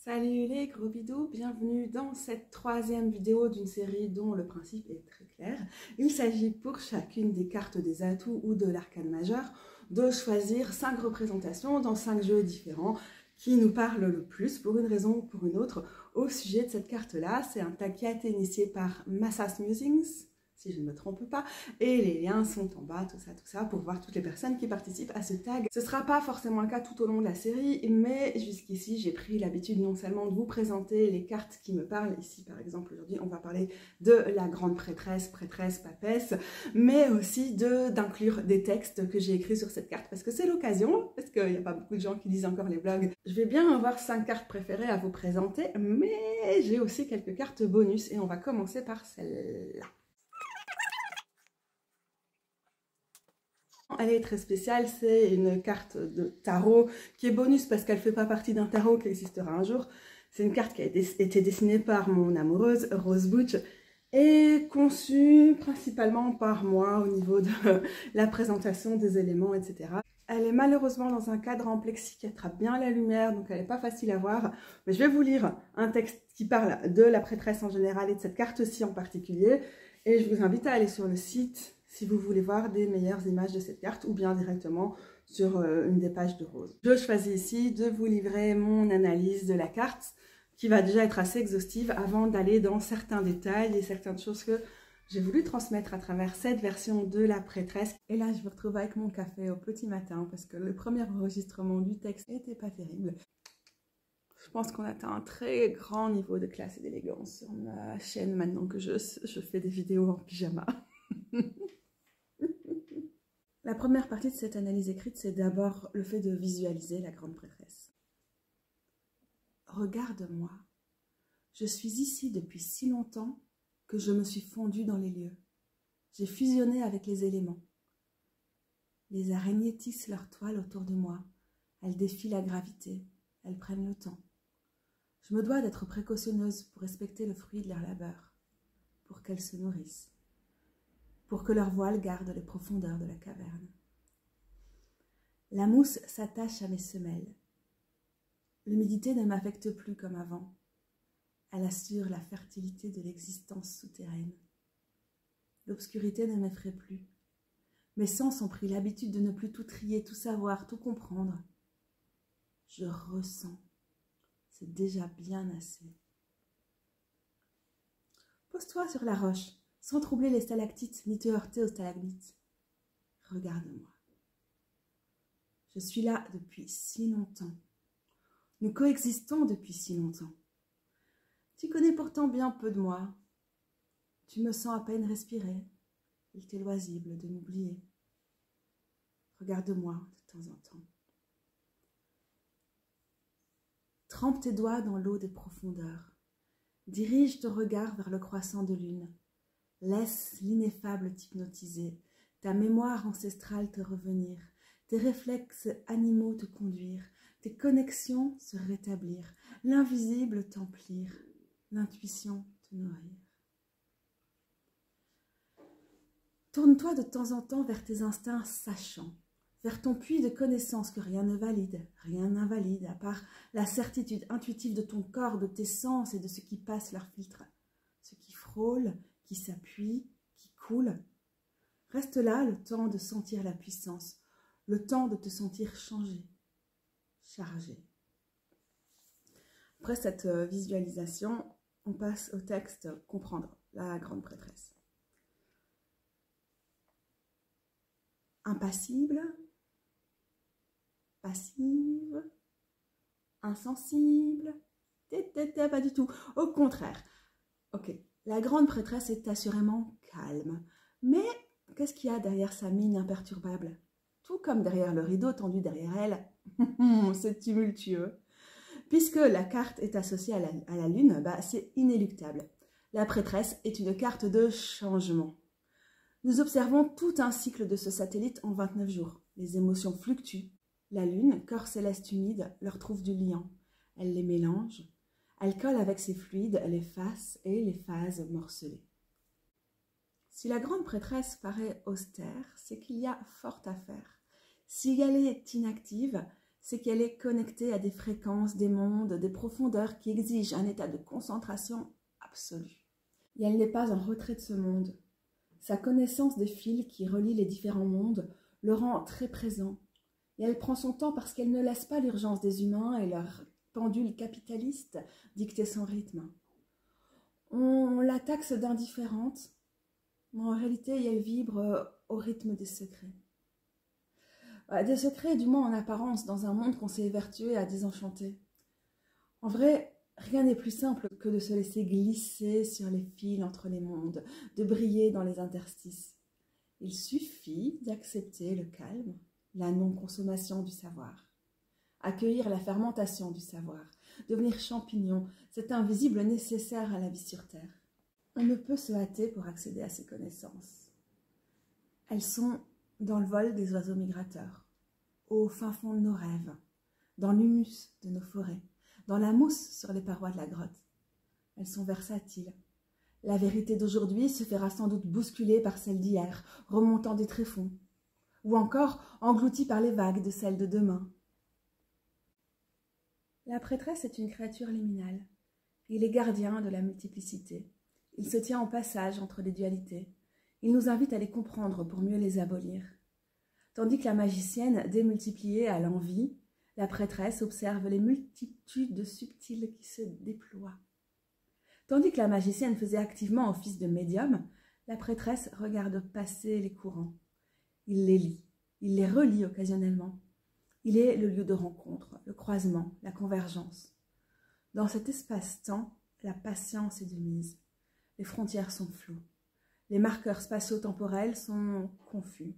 Salut les gros bidous, bienvenue dans cette troisième vidéo d'une série dont le principe est très clair. Il s'agit pour chacune des cartes des atouts ou de l'arcane majeur de choisir 5 représentations dans 5 jeux différents qui nous parlent le plus pour une raison ou pour une autre au sujet de cette carte-là. C'est un tag qui a été initié par Massas Musings, si je ne me trompe pas, et les liens sont en bas, tout ça, pour voir toutes les personnes qui participent à ce tag. Ce ne sera pas forcément le cas tout au long de la série, mais jusqu'ici, j'ai pris l'habitude non seulement de vous présenter les cartes qui me parlent, ici par exemple, aujourd'hui, on va parler de la grande prêtresse, papesse, mais aussi d'inclure des textes que j'ai écrits sur cette carte, parce que c'est l'occasion, parce qu'il n'y a pas beaucoup de gens qui lisent encore les blogs. Je vais bien avoir 5 cartes préférées à vous présenter, mais j'ai aussi quelques cartes bonus, et on va commencer par celle-là. Elle est très spéciale, c'est une carte de tarot qui est bonus parce qu'elle ne fait pas partie d'un tarot qui existera un jour. C'est une carte qui a été dessinée par mon amoureuse Rose Butch et conçue principalement par moi au niveau de la présentation des éléments, etc. Elle est malheureusement dans un cadre en plexi qui attrape bien la lumière, donc elle n'est pas facile à voir. Mais je vais vous lire un texte qui parle de la prêtresse en général et de cette carte-ci en particulier. Et je vous invite à aller sur le site si vous voulez voir des meilleures images de cette carte ou bien directement sur une des pages de Rose. Je choisis ici de vous livrer mon analyse de la carte qui va déjà être assez exhaustive avant d'aller dans certains détails et certaines choses que j'ai voulu transmettre à travers cette version de la prêtresse. Et là, je me retrouve avec mon café au petit matin parce que le premier enregistrement du texte n'était pas terrible. Je pense qu'on atteint un très grand niveau de classe et d'élégance sur ma chaîne maintenant que je fais des vidéos en pyjama. La première partie de cette analyse écrite, c'est d'abord le fait de visualiser la grande prêtresse. Regarde-moi, je suis ici depuis si longtemps que je me suis fondue dans les lieux. J'ai fusionné avec les éléments. Les araignées tissent leur toile autour de moi. Elles défient la gravité, elles prennent le temps. Je me dois d'être précautionneuse pour respecter le fruit de leur labeur, pour qu'elles se nourrissent, pour que leur voile garde les profondeurs de la caverne. La mousse s'attache à mes semelles. L'humidité ne m'affecte plus comme avant. Elle assure la fertilité de l'existence souterraine. L'obscurité ne m'effraie plus. Mes sens ont pris l'habitude de ne plus tout trier, tout savoir, tout comprendre. Je ressens. C'est déjà bien assez. Pose-toi sur la roche, sans troubler les stalactites, ni te heurter aux stalagmites. Regarde-moi. Je suis là depuis si longtemps. Nous coexistons depuis si longtemps. Tu connais pourtant bien peu de moi. Tu me sens à peine respirer. Il t'est loisible de m'oublier. Regarde-moi de temps en temps. Trempe tes doigts dans l'eau des profondeurs. Dirige ton regard vers le croissant de lune. Laisse l'ineffable t'hypnotiser, ta mémoire ancestrale te revenir, tes réflexes animaux te conduire, tes connexions se rétablir, l'invisible t'emplir, l'intuition te nourrir. Tourne-toi de temps en temps vers tes instincts sachants, vers ton puits de connaissances que rien ne valide, rien n'invalide, à part la certitude intuitive de ton corps, de tes sens et de ce qui passe leur filtre, ce qui frôle, qui s'appuie, qui coule. Reste là le temps de sentir la puissance, le temps de te sentir changé, chargé. Après cette visualisation, on passe au texte « Comprendre la grande prêtresse ». Impassible, passive, insensible, pas du tout, au contraire. Ok, la grande prêtresse est assurément calme, mais qu'est-ce qu'il y a derrière sa mine imperturbable? Tout comme derrière le rideau tendu derrière elle, c'est tumultueux. Puisque la carte est associée à la lune, c'est inéluctable. La prêtresse est une carte de changement. Nous observons tout un cycle de ce satellite en 29 jours. Les émotions fluctuent. La lune, corps céleste humide, leur trouve du liant. Elle les mélange. Elle colle avec ses fluides les faces et les phases morcelées. Si la grande prêtresse paraît austère, c'est qu'il y a fort à faire. Si elle est inactive, c'est qu'elle est connectée à des fréquences, des mondes, des profondeurs qui exigent un état de concentration absolue. Et elle n'est pas en retrait de ce monde. Sa connaissance des fils qui relient les différents mondes le rend très présent. Et elle prend son temps parce qu'elle ne laisse pas l'urgence des humains et leur pendule capitaliste dicter son rythme. On la taxe d'indifférente, mais en réalité, elle vibre au rythme des secrets. Des secrets, du moins en apparence, dans un monde qu'on s'est évertué à désenchanter. En vrai, rien n'est plus simple que de se laisser glisser sur les fils entre les mondes, de briller dans les interstices. Il suffit d'accepter le calme, la non-consommation du savoir. Accueillir la fermentation du savoir, devenir champignon, cet invisible nécessaire à la vie sur Terre. On ne peut se hâter pour accéder à ces connaissances. Elles sont dans le vol des oiseaux migrateurs, au fin fond de nos rêves, dans l'humus de nos forêts, dans la mousse sur les parois de la grotte. Elles sont versatiles. La vérité d'aujourd'hui se fera sans doute bousculer par celle d'hier, remontant des tréfonds, ou encore engloutie par les vagues de celle de demain. La prêtresse est une créature liminale. Il est gardien de la multiplicité. Il se tient en passage entre les dualités. Il nous invite à les comprendre pour mieux les abolir. Tandis que la magicienne, démultipliée à l'envi, la prêtresse observe les multitudes de subtils qui se déploient. Tandis que la magicienne faisait activement office de médium, la prêtresse regarde passer les courants. Il les lit, il les relit occasionnellement. Il est le lieu de rencontre, le croisement, la convergence. Dans cet espace-temps, la patience est de mise. Les frontières sont floues. Les marqueurs spatio-temporels sont confus.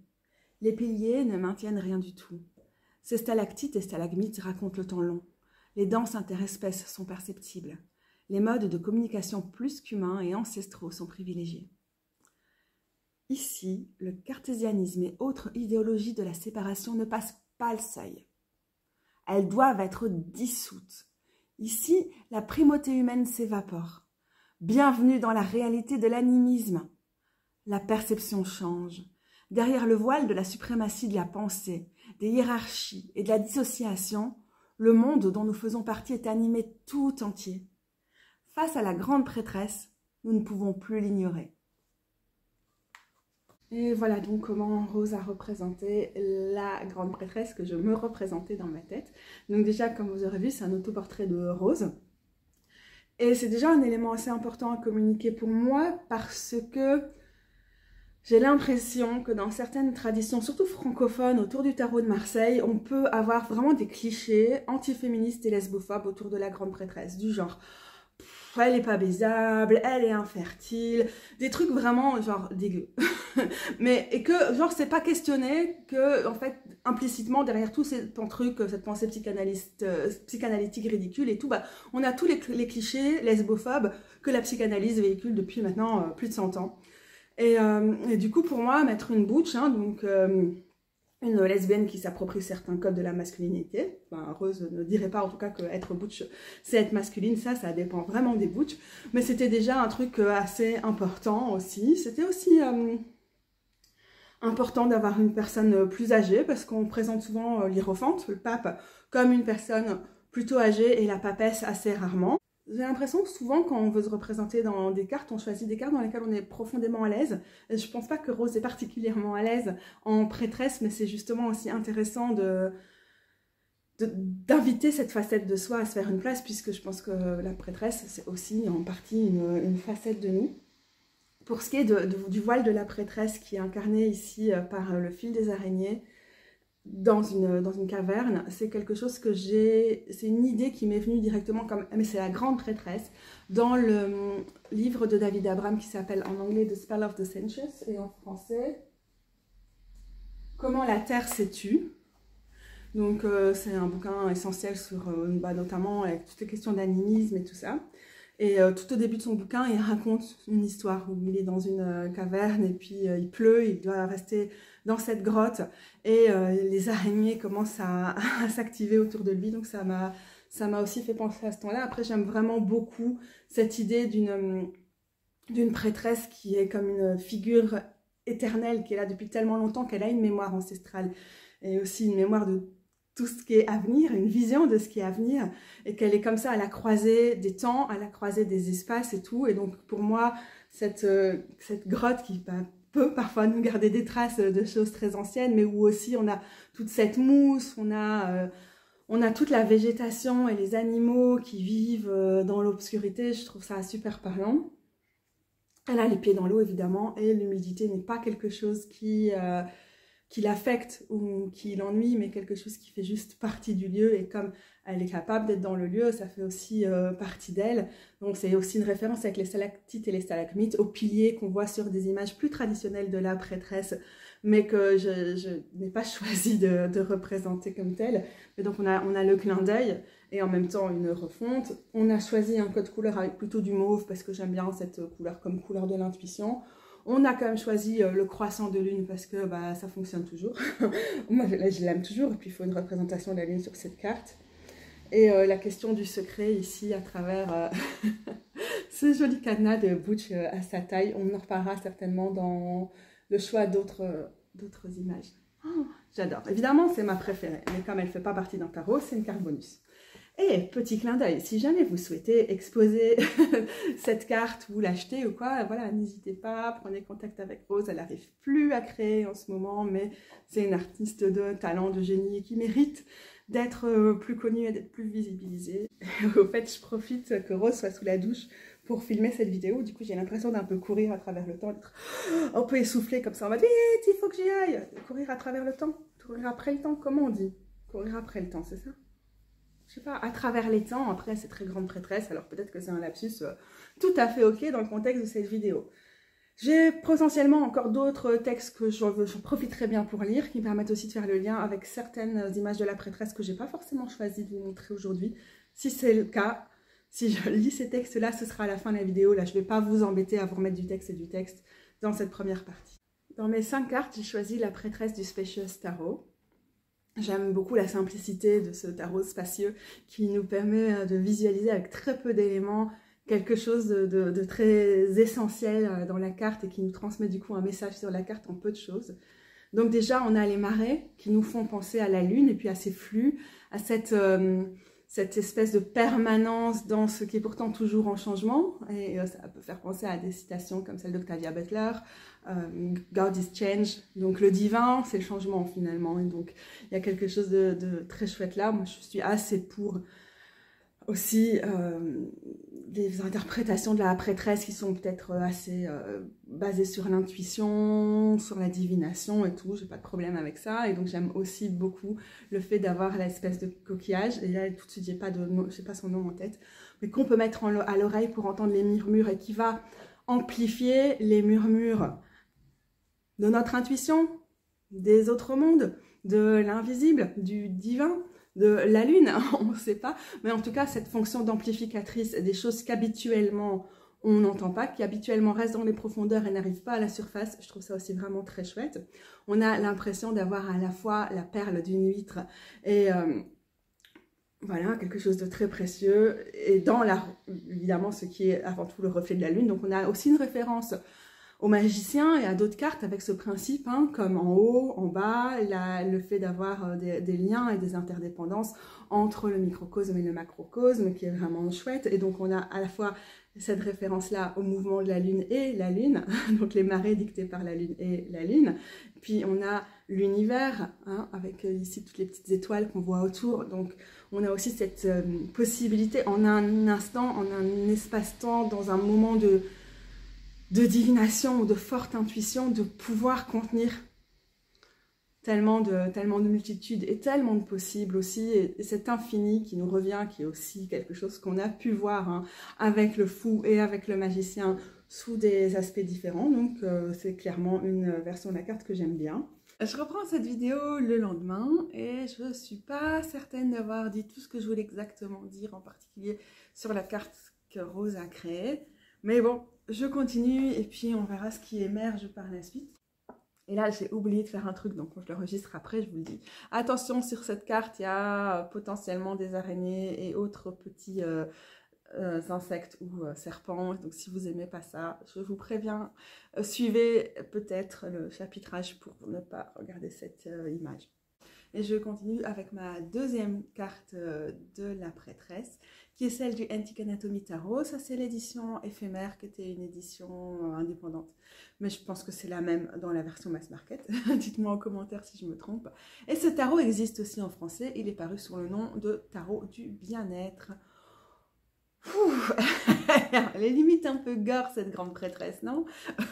Les piliers ne maintiennent rien du tout. Ces stalactites et stalagmites racontent le temps long. Les danses interespèces sont perceptibles. Les modes de communication plus qu'humains et ancestraux sont privilégiés. Ici, le cartésianisme et autres idéologies de la séparation ne passent pas le seuil. Elles doivent être dissoutes. Ici, la primauté humaine s'évapore. Bienvenue dans la réalité de l'animisme. La perception change. Derrière le voile de la suprématie de la pensée, des hiérarchies et de la dissociation, le monde dont nous faisons partie est animé tout entier. Face à la grande prêtresse, nous ne pouvons plus l'ignorer. Et voilà donc comment Rose a représenté la grande prêtresse que je me représentais dans ma tête. Donc déjà, comme vous aurez vu, c'est un autoportrait de Rose. Et c'est déjà un élément assez important à communiquer pour moi parce que j'ai l'impression que dans certaines traditions, surtout francophones, autour du tarot de Marseille, on peut avoir vraiment des clichés antiféministes et lesbophobes autour de la grande prêtresse, du genre elle est pas baisable, elle est infertile, des trucs vraiment genre dégueux. Mais et que genre c'est pas questionné que en fait implicitement derrière tout ton truc, cette pensée psychanalytique ridicule et tout, bah on a tous les clichés lesbophobes que la psychanalyse véhicule depuis maintenant plus de 100 ans. Et du coup pour moi mettre une butch, hein, donc une lesbienne qui s'approprie certains codes de la masculinité. Enfin, Rose ne dirait pas en tout cas que être butch c'est être masculine, ça dépend vraiment des butch, mais c'était déjà un truc assez important aussi. C'était aussi important d'avoir une personne plus âgée parce qu'on présente souvent l'hiérophante, le pape, comme une personne plutôt âgée et la papesse assez rarement. J'ai l'impression que souvent quand on veut se représenter dans des cartes, on choisit des cartes dans lesquelles on est profondément à l'aise. Je pense pas que Rose est particulièrement à l'aise en prêtresse, mais c'est justement aussi intéressant d'inviter cette facette de soi à se faire une place, puisque je pense que la prêtresse, c'est aussi en partie une facette de nous. Pour ce qui est du voile de la prêtresse qui est incarné ici par le fil des araignées, dans une caverne, c'est quelque chose que c'est une idée qui m'est venue directement comme, mais c'est la grande prêtresse, dans le livre de David Abram qui s'appelle en anglais The Spell of the Sensuous et en français Comment la Terre s'est tue. Donc c'est un bouquin essentiel sur notamment avec toutes les questions d'animisme et tout ça. Et tout au début de son bouquin, il raconte une histoire où il est dans une caverne et puis il pleut, il doit rester dans cette grotte et les araignées commencent à s'activer autour de lui. Donc ça m'a aussi fait penser à ce temps-là. Après, j'aime vraiment beaucoup cette idée d'une prêtresse qui est comme une figure éternelle, qui est là depuis tellement longtemps qu'elle a une mémoire ancestrale et aussi une mémoire de tout ce qui est à venir, une vision de ce qui est à venir, et qu'elle est comme ça à la croisée des temps, à la croisée des espaces et tout. Et donc pour moi, cette grotte qui peut parfois nous garder des traces de choses très anciennes, mais où aussi on a toute cette mousse, on a toute la végétation et les animaux qui vivent dans l'obscurité. Je trouve ça super parlant. Elle a les pieds dans l'eau évidemment, et l'humidité n'est pas quelque chose qui l'affecte ou qui l'ennuie, mais quelque chose qui fait juste partie du lieu, et comme elle est capable d'être dans le lieu, ça fait aussi partie d'elle. Donc c'est aussi une référence avec les stalactites et les stalagmites aux piliers qu'on voit sur des images plus traditionnelles de la prêtresse, mais que je n'ai pas choisi de représenter comme telle. Et donc on a le clin d'œil et en même temps une refonte. On a choisi un code couleur avec plutôt du mauve parce que j'aime bien cette couleur comme couleur de l'intuition. On a quand même choisi le croissant de lune parce que ça fonctionne toujours. Moi, je l'aime toujours. Et puis, il faut une représentation de la lune sur cette carte. Et la question du secret ici à travers ce joli cadenas de Butch à sa taille. On en reparlera certainement dans le choix d'autres images. Oh, j'adore. Évidemment, c'est ma préférée. Mais comme elle ne fait pas partie d'un tarot, c'est une carte bonus. Et petit clin d'œil, si jamais vous souhaitez exposer cette carte, vous l'achetez ou quoi, voilà, n'hésitez pas, prenez contact avec Rose. Elle n'arrive plus à créer en ce moment, mais c'est une artiste de talent, de génie, qui mérite d'être plus connue et d'être plus visibilisée. Au fait, je profite que Rose soit sous la douche pour filmer cette vidéo. Du coup, j'ai l'impression d'un peu courir à travers le temps, d'être un peu essoufflée comme ça. On va dire, vite, il faut que j'y aille. Courir à travers le temps, courir après le temps, comment on dit? Courir après le temps, c'est ça? Je sais pas, à travers les temps. Après, c'est très grande prêtresse, alors peut-être que c'est un lapsus tout à fait ok dans le contexte de cette vidéo. J'ai potentiellement encore d'autres textes que je profiterai bien pour lire, qui me permettent aussi de faire le lien avec certaines images de la prêtresse que j'ai pas forcément choisi de vous montrer aujourd'hui. Si c'est le cas, si je lis ces textes-là, ce sera à la fin de la vidéo. Là, je vais pas vous embêter à vous remettre du texte et du texte dans cette première partie. Dans mes 5 cartes, j'ai choisi la prêtresse du Spacious Tarot. J'aime beaucoup la simplicité de ce tarot spacieux qui nous permet de visualiser avec très peu d'éléments quelque chose de très essentiel dans la carte et qui nous transmet du coup un message sur la carte en peu de choses. Donc déjà, on a les marées qui nous font penser à la lune et puis à ces flux, à cette espèce de permanence dans ce qui est pourtant toujours en changement. Et ça peut faire penser à des citations comme celle d'Octavia Butler, God is change, donc le divin, c'est le changement finalement. Et donc il y a quelque chose de très chouette là. Moi, je suis assez pour aussi des interprétations de la prêtresse qui sont peut-être assez basées sur l'intuition, sur la divination et tout. J'ai pas de problème avec ça. Et donc j'aime aussi beaucoup le fait d'avoir l'espèce de coquillage. Et là tout de suite j'ai pas son nom en tête, mais qu'on peut mettre à l'oreille pour entendre les murmures et qui va amplifier les murmures de notre intuition, des autres mondes, de l'invisible, du divin, de la lune, on ne sait pas, mais en tout cas cette fonction d'amplificatrice des choses qu'habituellement on n'entend pas, qui habituellement restent dans les profondeurs et n'arrivent pas à la surface, je trouve ça aussi vraiment très chouette. On a l'impression d'avoir à la fois la perle d'une huître et voilà, quelque chose de très précieux, et dans évidemment ce qui est avant tout le reflet de la lune. Donc on a aussi une référence aux magiciens et à d'autres cartes avec ce principe, hein, comme en haut, en bas, le fait d'avoir des liens et des interdépendances entre le microcosme et le macrocosme, qui est vraiment chouette. Et donc on a à la fois cette référence-là au mouvement de la Lune et la Lune, donc les marées dictées par la Lune et la Lune. Puis on a l'univers, hein, avec ici toutes les petites étoiles qu'on voit autour. Donc on a aussi cette possibilité en un instant, en un espace-temps, dans un moment de divination ou de forte intuition, de pouvoir contenir tellement de multitudes et tellement de possibles aussi, et cet infini qui nous revient, qui est aussi quelque chose qu'on a pu voir, hein, avec le fou et avec le magicien sous des aspects différents. Donc c'est clairement une version de la carte que j'aime bien. Je reprends cette vidéo le lendemain et je ne suis pas certaine d'avoir dit tout ce que je voulais exactement dire, en particulier sur la carte que Rose a créée. Mais bon, je continue et puis on verra ce qui émerge par la suite. Et là, j'ai oublié de faire un truc, donc je l'enregistre après, je vous le dis. Attention, sur cette carte, il y a potentiellement des araignées et autres petits insectes ou serpents. Donc si vous n'aimez pas ça, je vous préviens, suivez peut-être le chapitrage pour ne pas regarder cette image. Et je continue avec ma deuxième carte de la prêtresse, qui est celle du Antique Anatomy Tarot. Ça, c'est l'édition éphémère, qui était une édition indépendante. Mais je pense que c'est la même dans la version mass market. Dites-moi en commentaire si je me trompe. Et ce tarot existe aussi en français. Il est paru sous le nom de Tarot du bien-être. Elle est limite un peu gore, cette grande prêtresse, non?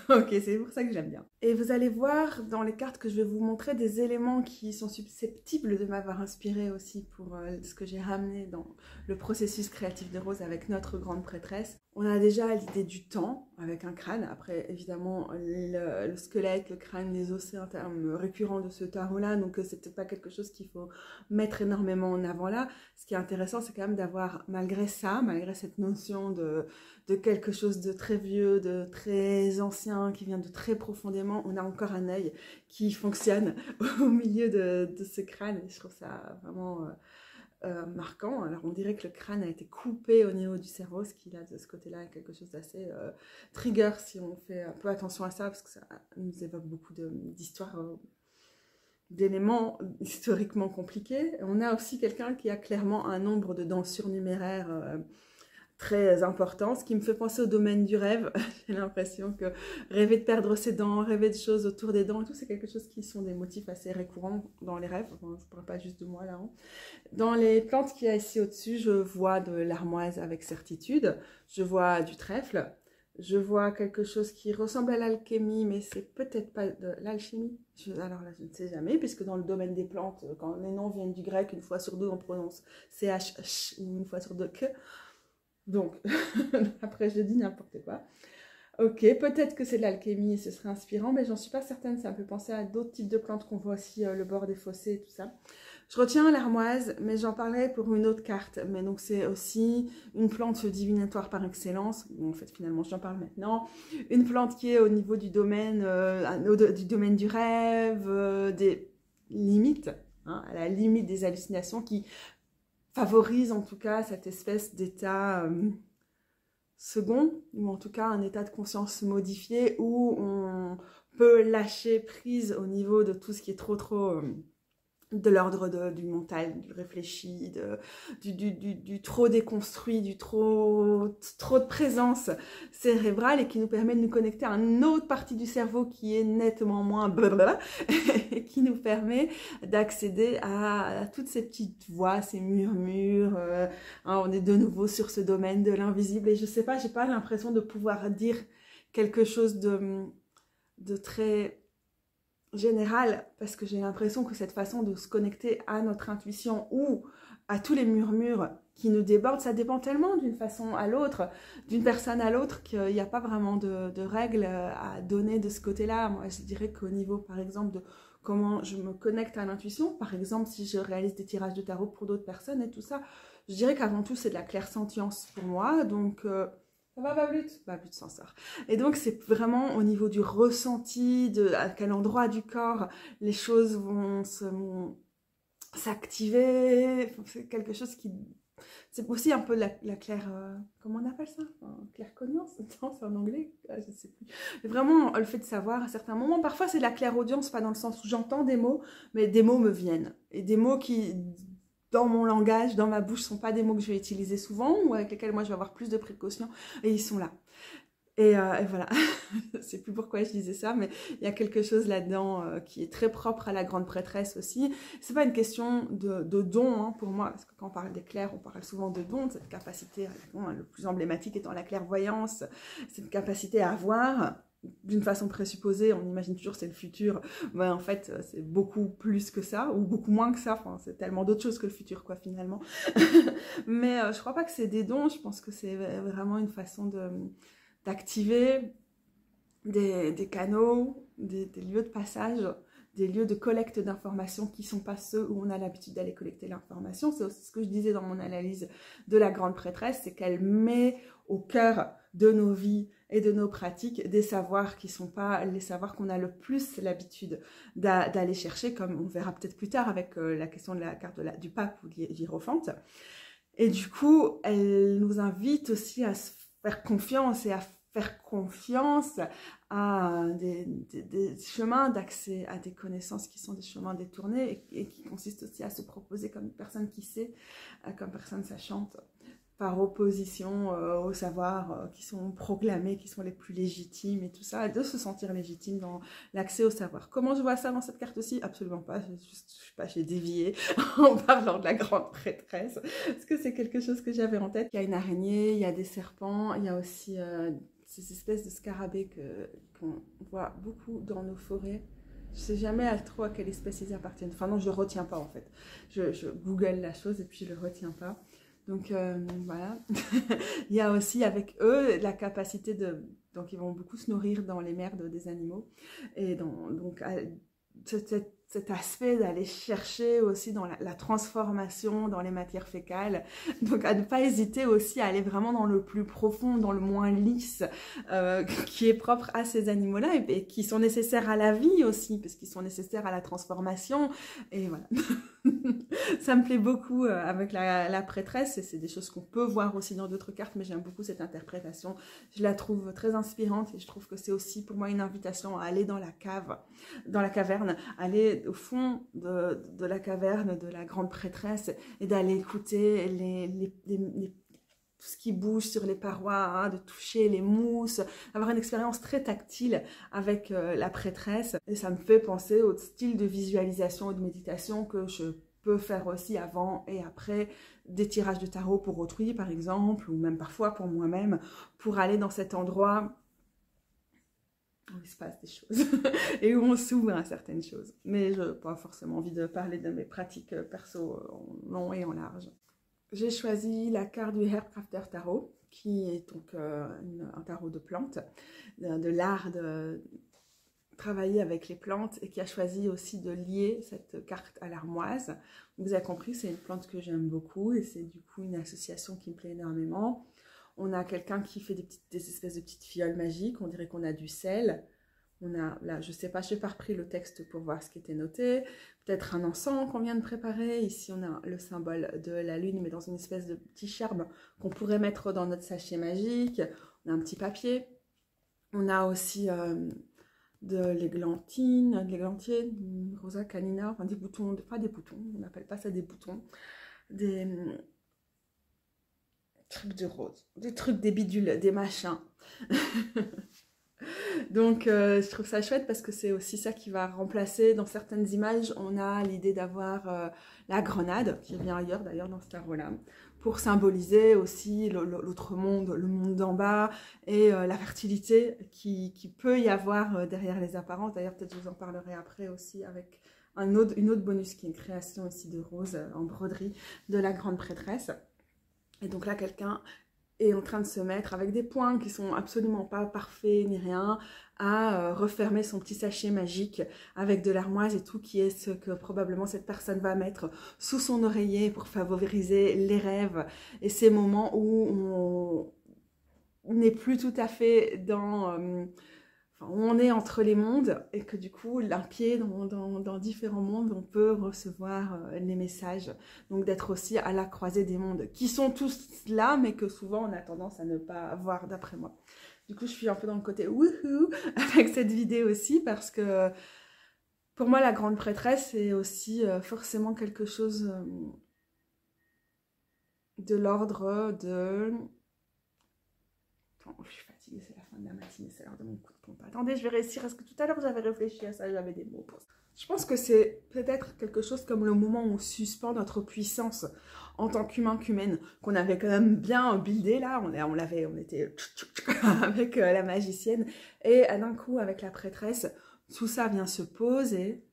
Ok, c'est pour ça que j'aime bien. Et vous allez voir dans les cartes que je vais vous montrer des éléments qui sont susceptibles de m'avoir inspiré aussi pour ce que j'ai ramené dans le processus créatif de Rose avec notre grande prêtresse. On a déjà l'idée du temps avec un crâne. Après, évidemment, le squelette, le crâne, les os, c'est un terme récurrent de ce tarot-là. Donc, c'est peut-être pas quelque chose qu'il faut mettre énormément en avant là. Ce qui est intéressant, c'est quand même d'avoir, malgré ça, malgré cette notion de quelque chose de très vieux, de très ancien, qui vient de très profondément, on a encore un œil qui fonctionne au milieu de ce crâne. Et je trouve ça vraiment... marquant. Alors on dirait que le crâne a été coupé au niveau du cerveau, ce qui a de ce côté-là quelque chose d'assez trigger si on fait un peu attention à ça, parce que ça nous évoque beaucoup d'histoires, d'éléments historiquement compliqués. On a aussi quelqu'un qui a clairement un nombre de dents surnuméraires très important, ce qui me fait penser au domaine du rêve. J'ai l'impression que rêver de perdre ses dents, rêver de choses autour des dents, tout c'est quelque chose qui sont des motifs assez récurrents dans les rêves. Enfin, je ne parle pas juste de moi là. Hein. Dans les plantes qu'il y a ici au-dessus, je vois de l'armoise avec certitude, je vois du trèfle, je vois quelque chose qui ressemble à l'alchimie, mais c'est peut-être pas de l'alchimie. Alors là, je ne sais jamais, puisque dans le domaine des plantes, quand les noms viennent du grec, une fois sur deux on prononce CH ou une fois sur deux que. Donc, après je dis n'importe quoi. Ok, peut-être que c'est de l'alchimie et ce serait inspirant, mais j'en suis pas certaine. Ça me fait penser à d'autres types de plantes qu'on voit aussi, le bord des fossés et tout ça. Je retiens l'armoise, mais j'en parlais pour une autre carte. Mais donc c'est aussi une plante divinatoire par excellence. Bon, en fait, finalement, j'en parle maintenant. Une plante qui est au niveau du domaine du rêve, des limites, hein, à la limite des hallucinations, qui favorise en tout cas cette espèce d'état second, ou en tout cas un état de conscience modifié où on peut lâcher prise au niveau de tout ce qui est trop de l'ordre du mental, du réfléchi, du trop déconstruit, du trop de présence cérébrale, et qui nous permet de nous connecter à une autre partie du cerveau qui est nettement moins blablabla, et qui nous permet d'accéder à toutes ces petites voix, ces murmures. Hein, on est de nouveau sur ce domaine de l'invisible, et je sais pas, j'ai pas l'impression de pouvoir dire quelque chose de très général, parce que j'ai l'impression que cette façon de se connecter à notre intuition ou à tous les murmures qui nous débordent, ça dépend tellement d'une façon à l'autre, d'une personne à l'autre, qu'il n'y a pas vraiment de règles à donner de ce côté-là. Moi, je dirais qu'au niveau, par exemple, de comment je me connecte à l'intuition, par exemple, si je réalise des tirages de tarot pour d'autres personnes et tout ça, je dirais qu'avant tout, c'est de la clairsentience pour moi, donc... ça va, Bablut? Bablut s'en sort. Et donc, c'est vraiment au niveau du ressenti, à quel endroit du corps les choses vont s'activer. C'est quelque chose qui... C'est aussi un peu la claire... comment on appelle ça? Claircognance? Non, c'est en anglais? Je ne sais plus. Mais vraiment, le fait de savoir à certains moments, parfois c'est de la clairaudience, pas dans le sens où j'entends des mots, mais des mots me viennent. Et des mots qui... dans mon langage, dans ma bouche, ne sont pas des mots que je vais utiliser souvent ou avec lesquels moi je vais avoir plus de précautions, et ils sont là. Et voilà, je ne sais plus pourquoi je disais ça, mais il y a quelque chose là-dedans qui est très propre à la grande prêtresse aussi. C'est pas une question de don hein, pour moi, parce que quand on parle d'éclair, on parle souvent de don, cette capacité, le plus emblématique étant la clairvoyance, cette capacité à voir... d'une façon présupposée, on imagine toujours c'est le futur, mais en fait c'est beaucoup plus que ça, ou beaucoup moins que ça, enfin, c'est tellement d'autres choses que le futur quoi finalement. Mais je crois pas que c'est des dons, je pense que c'est vraiment une façon d'activer des canaux, des lieux de passage, des lieux de collecte d'informations qui ne sont pas ceux où on a l'habitude d'aller collecter l'information. C'est aussi ce que je disais dans mon analyse de la grande prêtresse, c'est qu'elle met au cœur de nos vies et de nos pratiques des savoirs qui ne sont pas les savoirs qu'on a le plus l'habitude d'aller chercher, comme on verra peut-être plus tard avec la question de la carte du pape ou de l'hiérophante. Et du coup, elle nous invite aussi à se faire confiance et à faire confiance à des chemins d'accès à des connaissances qui sont des chemins détournés et qui consistent aussi à se proposer comme une personne qui sait, comme personne sachante, par opposition aux savoirs qui sont proclamés, qui sont les plus légitimes et tout ça, de se sentir légitime dans l'accès au savoir. Comment je vois ça dans cette carte-ci? Absolument pas, je sais pas, j'ai dévié en parlant de la grande prêtresse, parce que c'est quelque chose que j'avais en tête. Il y a une araignée, il y a des serpents, il y a aussi ces espèces de scarabées qu'on voit beaucoup dans nos forêts. Je sais jamais trop à quelle espèce ils appartiennent. Enfin non, je ne retiens pas en fait. Je google la chose et puis je ne le retiens pas. Donc voilà. Il y a aussi avec eux la capacité de... Donc ils vont beaucoup se nourrir dans les merdes des animaux. Et donc cet aspect d'aller chercher aussi dans la transformation dans les matières fécales. Donc à ne pas hésiter aussi à aller vraiment dans le plus profond, dans le moins lisse, qui est propre à ces animaux-là et qui sont nécessaires à la vie aussi, parce qu'ils sont nécessaires à la transformation. Et voilà. Ça me plaît beaucoup avec la prêtresse, et c'est des choses qu'on peut voir aussi dans d'autres cartes, mais j'aime beaucoup cette interprétation. Je la trouve très inspirante et je trouve que c'est aussi pour moi une invitation à aller dans la cave, dans la caverne, aller au fond de la caverne de la grande prêtresse et d'aller écouter tout ce qui bouge sur les parois, hein, de toucher les mousses, avoir une expérience très tactile avec la prêtresse. Et ça me fait penser au style de visualisation et de méditation que je peux faire aussi avant et après des tirages de tarot pour autrui par exemple, ou même parfois pour moi-même, pour aller dans cet endroit où il se passe des choses et où on s'ouvre à certaines choses. Mais je n'ai pas forcément envie de parler de mes pratiques perso en long et en large. J'ai choisi la carte du Herbcrafter Tarot, qui est donc un tarot de plantes, de l'art de travailler avec les plantes, et qui a choisi aussi de lier cette carte à l'armoise. Vous avez compris, c'est une plante que j'aime beaucoup et c'est du coup une association qui me plaît énormément. On a quelqu'un qui fait des espèces de petites fioles magiques, on dirait qu'on a du sel. On a, là, je sais pas, je n'ai pas repris le texte pour voir ce qui était noté. Peut-être un encens qu'on vient de préparer. Ici, on a le symbole de la lune, mais dans une espèce de petit charme qu'on pourrait mettre dans notre sachet magique. On a un petit papier. On a aussi de l'églantine, de l'églantier, rosa canina, enfin des boutons, pas des boutons, on n'appelle pas ça des boutons, des trucs de rose, des trucs, des bidules, des machins. Donc je trouve ça chouette parce que c'est aussi ça qui va remplacer, dans certaines images, on a l'idée d'avoir la grenade, qui vient ailleurs d'ailleurs dans ce tarot-là, pour symboliser aussi l'autre monde, le monde d'en bas, et la fertilité qui peut y avoir derrière les apparences. D'ailleurs, peut-être je vous en parlerai après aussi avec une autre bonus qui est une création ici de rose en broderie de la grande prêtresse. Et donc là, quelqu'un est en train de se mettre avec des points qui sont absolument pas parfaits ni rien, à refermer son petit sachet magique avec de l'armoise et tout, qui est ce que probablement cette personne va mettre sous son oreiller pour favoriser les rêves et ces moments où on n'est plus tout à fait dans... où on est entre les mondes et que du coup, d'un pied dans différents mondes, on peut recevoir les messages. Donc d'être aussi à la croisée des mondes, qui sont tous là, mais que souvent on a tendance à ne pas voir d'après moi. Du coup, je suis un peu dans le côté wouhou avec cette vidéo aussi, parce que pour moi, la grande prêtresse, c'est aussi forcément quelque chose de l'ordre de... Attends, je suis fatiguée, c'est la fin de la matinée, c'est l'heure de mon coup de pompe. Attendez, je vais réussir, parce que tout à l'heure j'avais réfléchi à ça, j'avais des mots pour ça. Je pense que c'est peut-être quelque chose comme le moment où on suspend notre puissance en tant qu'humain qu'humaine, qu'on avait quand même bien buildé là, on était avec la magicienne, et d'un coup avec la prêtresse, tout ça vient se poser.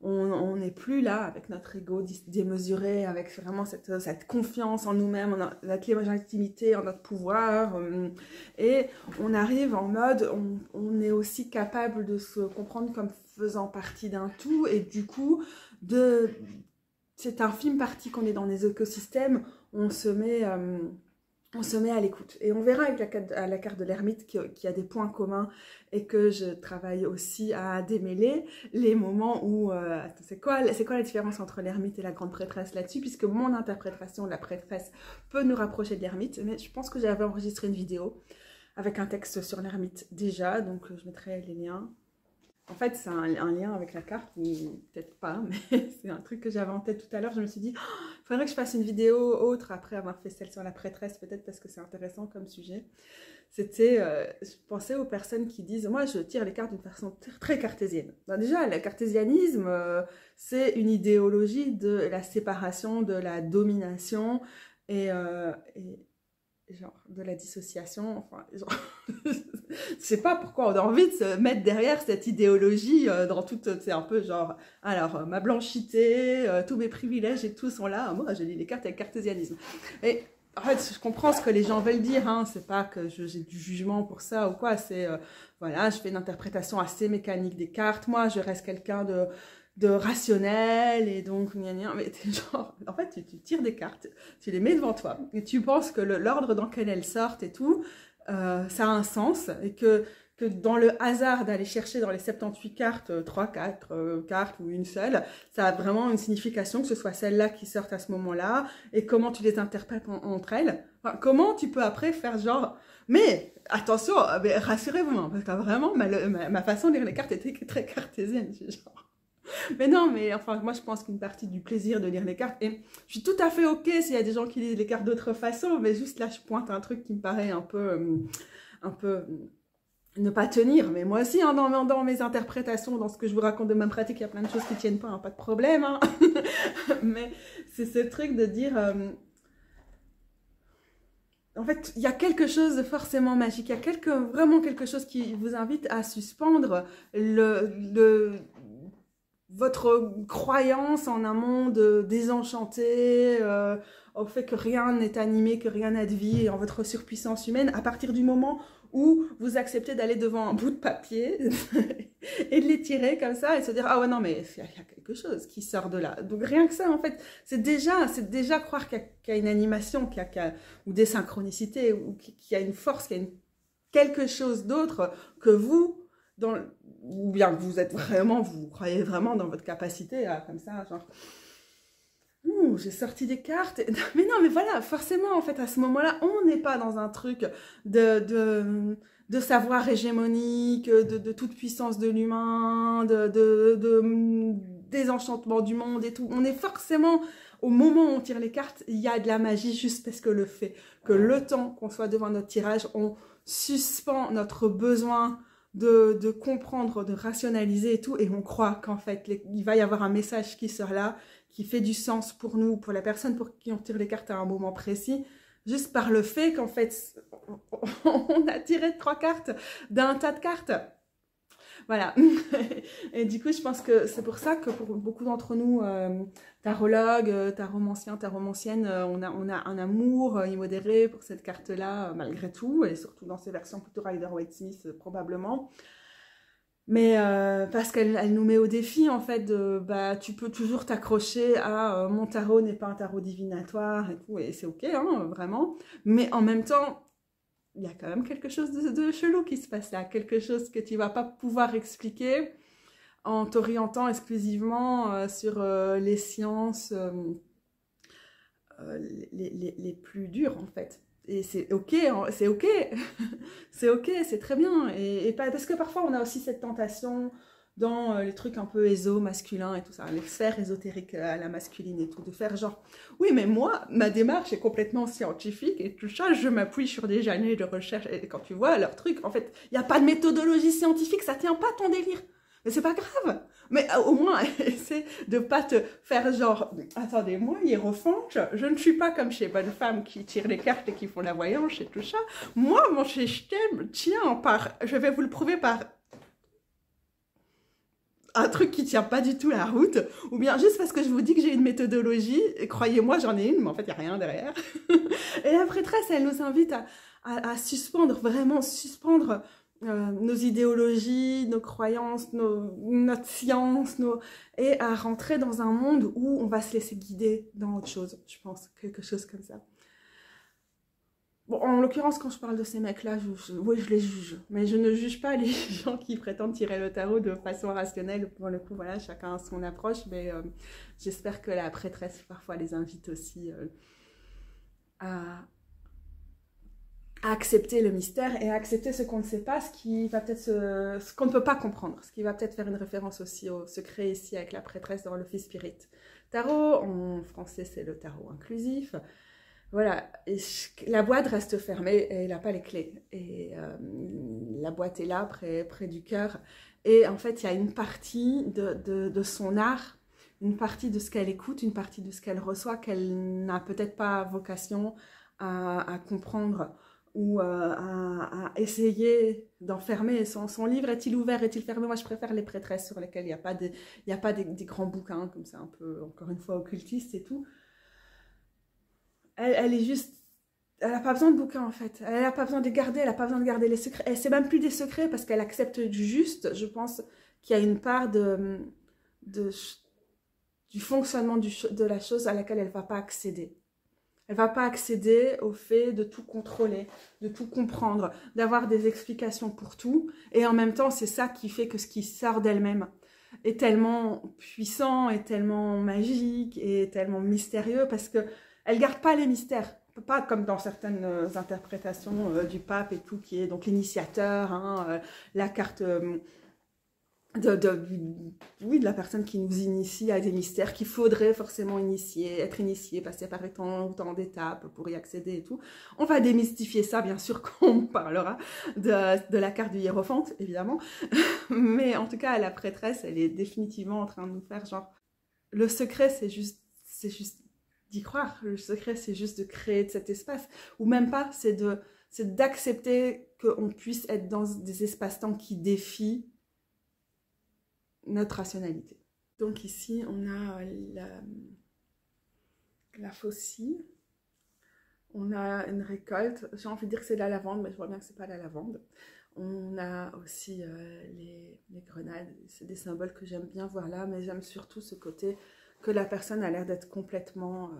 On n'est plus là avec notre ego démesuré, avec vraiment cette confiance en nous-mêmes, en notre légitimité, en notre pouvoir. Et on arrive en mode, on est aussi capable de se comprendre comme faisant partie d'un tout. Et du coup, cette infime partie qu'on est dans les écosystèmes, on se met à l'écoute. Et on verra avec la carte de l'ermite qu'il y a des points communs et que je travaille aussi à démêler les moments où... c'est quoi la différence entre l'ermite et la grande prêtresse là-dessus, puisque mon interprétation de la prêtresse peut nous rapprocher de l'ermite, mais je pense que j'avais enregistré une vidéo avec un texte sur l'ermite déjà, donc je mettrai les liens. En fait, c'est un lien avec la carte, ou peut-être pas, mais c'est un truc que j'avais en tête tout à l'heure. Je me suis dit, il faudrait que je fasse une vidéo autre après avoir fait celle sur la prêtresse, peut-être parce que c'est intéressant comme sujet. C'était, je pensais aux personnes qui disent, moi je tire les cartes d'une façon très cartésienne. Ben déjà, le cartésianisme, c'est une idéologie de la séparation, de la domination et genre de la dissociation, enfin, genre, je sais pas pourquoi on a envie de se mettre derrière cette idéologie dans toute, c'est un peu genre, alors, ma blanchité, tous mes privilèges et tout sont là, moi je lis les cartes avec cartésianisme. Et en fait, je comprends ce que les gens veulent dire, hein, c'est pas que j'ai du jugement pour ça ou quoi, c'est, voilà, je fais une interprétation assez mécanique des cartes, moi je reste quelqu'un de rationnel, et donc, gna gna, mais t'es genre, en fait, tu tires des cartes, tu les mets devant toi, et tu penses que l'ordre dans lequel elles sortent et tout, ça a un sens, et que dans le hasard d'aller chercher dans les 78 cartes, 3, 4 cartes ou une seule, ça a vraiment une signification, que ce soit celle-là qui sortent à ce moment-là, et comment tu les interprètes entre elles. Enfin, comment tu peux après faire genre, mais attention, mais rassurez-vous, hein, parce que vraiment, ma façon de lire les cartes était très cartésienne, genre. Mais non, mais enfin, moi je pense qu'une partie du plaisir de lire les cartes, et je suis tout à fait ok s'il y a des gens qui lisent les cartes d'autre façon, mais juste là je pointe un truc qui me paraît un peu ne pas tenir. Mais moi aussi, hein, dans mes interprétations, dans ce que je vous raconte de ma pratique, il y a plein de choses qui tiennent pas, hein, pas de problème. Hein. Mais c'est ce truc de dire... en fait, il y a quelque chose de forcément magique, il y a vraiment quelque chose qui vous invite à suspendre votre croyance en un monde désenchanté, au fait que rien n'est animé, que rien n'a de vie, et en votre surpuissance humaine, à partir du moment où vous acceptez d'aller devant un bout de papier et de les tirer comme ça et se dire « Ah ouais, non, mais il y a quelque chose qui sort de là. » Donc rien que ça, en fait, c'est déjà croire qu'il y a une animation, ou des synchronicités, ou qu'il y a une force, qu'il y a quelque chose d'autre que vous, ou bien que vous croyez vraiment dans votre capacité à, comme ça, genre, j'ai sorti des cartes, mais non, mais voilà, forcément, en fait, à ce moment-là, on n'est pas dans un truc de savoir hégémonique, de toute puissance de l'humain, désenchantement du monde et tout. On est forcément, au moment où on tire les cartes, il y a de la magie juste parce que le temps qu'on soit devant notre tirage, on suspend notre besoin de comprendre, de rationaliser et tout, et on croit qu'en fait, il va y avoir un message qui sort là, qui fait du sens pour nous, pour la personne pour qui on tire les cartes à un moment précis, juste par le fait qu'en fait, on a tiré 3 cartes d'un tas de cartes. Voilà. Et du coup, je pense que c'est pour ça que pour beaucoup d'entre nous, tarologues, taromanciens, taromanciennes, on a un amour immodéré pour cette carte-là, malgré tout, et surtout dans ces versions plutôt Rider-Waite-Smith, probablement. Mais parce qu'elle nous met au défi, en fait, tu peux toujours t'accrocher à mon tarot n'est pas un tarot divinatoire et tout, et c'est ok, hein, vraiment. Mais en même temps, il y a quand même quelque chose de chelou qui se passe là, quelque chose que tu vas pas pouvoir expliquer en t'orientant exclusivement sur les sciences les plus dures, en fait. Et c'est ok, c'est ok, c'est ok, c'est très bien. Et parce que parfois on a aussi cette tentation dans les trucs un peu masculins et tout ça, les sphères ésotériques à la masculine et tout, de faire genre, oui mais moi, ma démarche est complètement scientifique et tout ça, je m'appuie sur des années de recherche, et quand tu vois leur truc, en fait, il n'y a pas de méthodologie scientifique, ça tient pas ton délire. Mais c'est pas grave. Mais au moins, essaie de pas te faire genre, attendez, moi, hiérophante, je ne suis pas comme chez Bonne Femme qui tirent les cartes et qui font la voyance et tout ça. Moi, mon système tient je vais vous le prouver par un truc qui tient pas du tout la route, ou bien juste parce que je vous dis que j'ai une méthodologie, et croyez-moi, j'en ai une, mais en fait, il n'y a rien derrière. Et la prêtresse, elle nous invite à suspendre, vraiment suspendre nos idéologies, nos croyances, notre science, et à rentrer dans un monde où on va se laisser guider dans autre chose, je pense, quelque chose comme ça. Bon, en l'occurrence, quand je parle de ces mecs-là, oui, je les juge. Mais je ne juge pas les gens qui prétendent tirer le tarot de façon rationnelle. Pour le coup, voilà, chacun a son approche. Mais j'espère que la prêtresse, parfois, les invite aussi à à accepter le mystère et à accepter ce qu'on ne sait pas, ce qui va peut-être ce qu'on ne peut pas comprendre, ce qui va peut-être faire une référence aussi au secret ici avec la prêtresse dans l'Office Spirit Tarot. En français, c'est le tarot inclusif. Voilà, et la boîte reste fermée et elle n'a pas les clés. Et la boîte est là, près du cœur. Et en fait, il y a une partie de son art, une partie de ce qu'elle écoute, une partie de ce qu'elle reçoit, qu'elle n'a peut-être pas vocation à comprendre ou à essayer d'enfermer. Son livre est-il ouvert, est-il fermé? Moi, je préfère les prêtresses sur lesquelles il n'y a pas des grands bouquins, comme ça, un peu, encore une fois, occultistes et tout. Elle est juste... Elle n'a pas besoin de bouquins, en fait. Elle n'a pas besoin de garder, elle n'a pas besoin de garder les secrets. Et c'est même plus des secrets, parce qu'elle accepte juste, je pense, qu'il y a une part du fonctionnement de la chose à laquelle elle ne va pas accéder. Elle ne va pas accéder au fait de tout contrôler, de tout comprendre, d'avoir des explications pour tout. Et en même temps, c'est ça qui fait que ce qui sort d'elle-même est tellement puissant, est tellement magique, et tellement mystérieux, parce qu'elle ne garde pas les mystères. Pas comme dans certaines interprétations du pape et tout, qui est donc l'initiateur, hein, la carte... oui, de la personne qui nous initie à des mystères qu'il faudrait forcément être initié, passer par tant d'étapes pour y accéder et tout. On va démystifier ça, bien sûr, quand on parlera de la carte du hiérophante, évidemment. Mais en tout cas, la prêtresse, elle est définitivement en train de nous faire genre... Le secret, c'est juste d'y croire. Le secret, c'est juste de créer cet espace. Ou même pas, c'est d'accepter qu'on puisse être dans des espaces-temps qui défient notre rationalité. Donc ici, on a la faucille. On a une récolte. J'ai envie de dire que c'est de la lavande, mais je vois bien que c'est pas de la lavande. On a aussi les grenades. C'est des symboles que j'aime bien voir là, mais j'aime surtout ce côté que la personne a l'air d'être complètement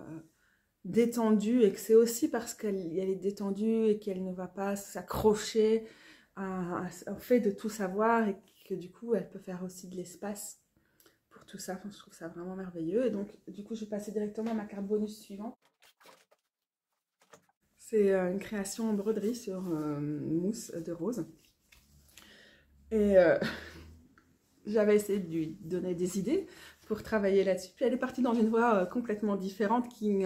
détendue, et que c'est aussi parce qu'elle est détendue et qu'elle ne va pas s'accrocher au fait de tout savoir, et que du coup, elle peut faire aussi de l'espace pour tout ça. Enfin, je trouve ça vraiment merveilleux. Et donc, du coup, je vais passer directement à ma carte bonus suivante. C'est une création en broderie sur mousse de rose. Et j'avais essayé de lui donner des idées pour travailler là-dessus. Puis elle est partie dans une voie complètement différente qui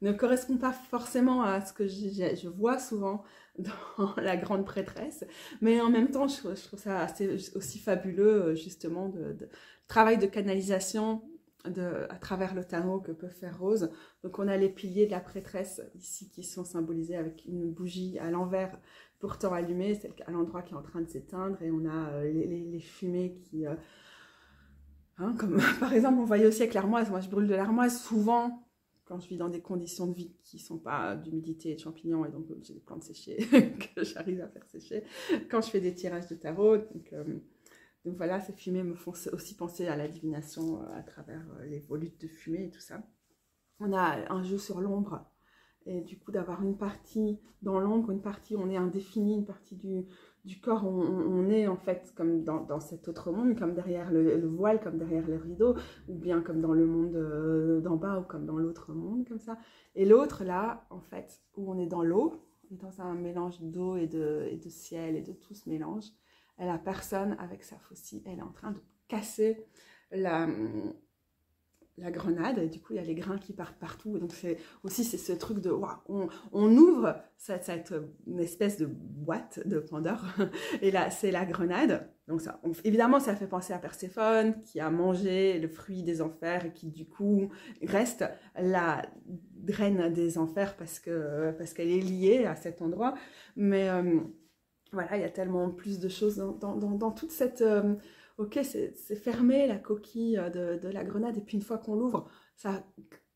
ne correspond pas forcément à ce que je vois souvent dans la grande prêtresse. Mais en même temps, je trouve ça assez aussi fabuleux, justement, de travail de canalisation à travers le tarot que peut faire Rose. Donc on a les piliers de la prêtresse ici qui sont symbolisés avec une bougie à l'envers, pourtant allumée, celle à l'endroit qui est en train de s'éteindre, et on a les fumées qui... hein, comme par exemple, on voyait aussi avec l'armoise. Moi, je brûle de l'armoise souvent quand je vis dans des conditions de vie qui ne sont pas d'humidité et de champignons, et donc j'ai des plantes séchées que j'arrive à faire sécher quand je fais des tirages de tarot. Donc voilà, ces fumées me font aussi penser à la divination à travers les volutes de fumée et tout ça. On a un jeu sur l'ombre, et du coup d'avoir une partie dans l'ombre, une partie où on est indéfini, une partie du corps où on est en fait comme dans cet autre monde, comme derrière le voile, comme derrière le rideau, ou bien comme dans le monde d'en bas, ou comme dans l'autre monde, comme ça. Et l'autre là, en fait, où on est dans l'eau, on est dans un mélange d'eau et de ciel, et de tout ce mélange. Et la personne, avec sa faucille, elle est en train de casser la grenade, et du coup il y a les grains qui partent partout. Et donc c'est ce truc de waouh, on ouvre cette une espèce de boîte de Pandore, et là c'est la grenade. Donc ça, évidemment ça fait penser à Perséphone qui a mangé le fruit des enfers, et qui du coup reste la reine des enfers parce qu'elle est liée à cet endroit. Mais voilà, il y a tellement plus de choses dans toute cette... ok, c'est fermé, la coquille de la grenade, et puis une fois qu'on l'ouvre, ça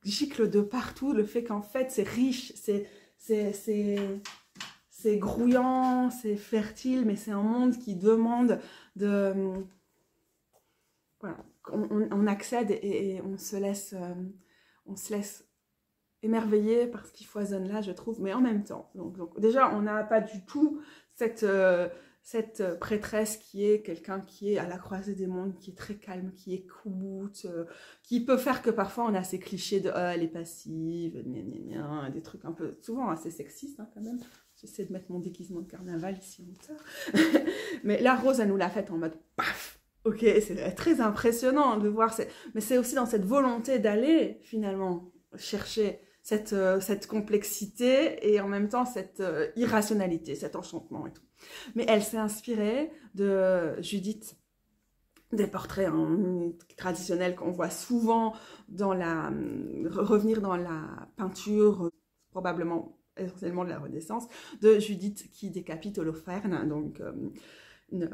gicle de partout. Le fait qu'en fait, c'est riche, c'est grouillant, c'est fertile, mais c'est un monde qui demande de... voilà, on accède et on se laisse émerveiller par ce qui foisonne là, je trouve, mais en même temps. Donc déjà, on n'a pas du tout cette prêtresse qui est quelqu'un qui est à la croisée des mondes, qui est très calme, qui écoute, qui peut faire que parfois on a ces clichés de elle est passive, gna gna gna, des trucs un peu souvent assez sexistes hein, quand même, J'essaie de mettre mon déguisement de carnaval ici en hauteur. Mais la Rose, elle nous l'a faite en mode paf. Ok, c'est très impressionnant de voir. Mais c'est aussi dans cette volonté d'aller finalement chercher cette complexité et en même temps cette irrationalité, cet enchantement et tout. Mais elle s'est inspirée de Judith, des portraits traditionnels qu'on voit souvent revenir dans la peinture, probablement essentiellement de la Renaissance, de Judith qui décapite Holoferne, donc une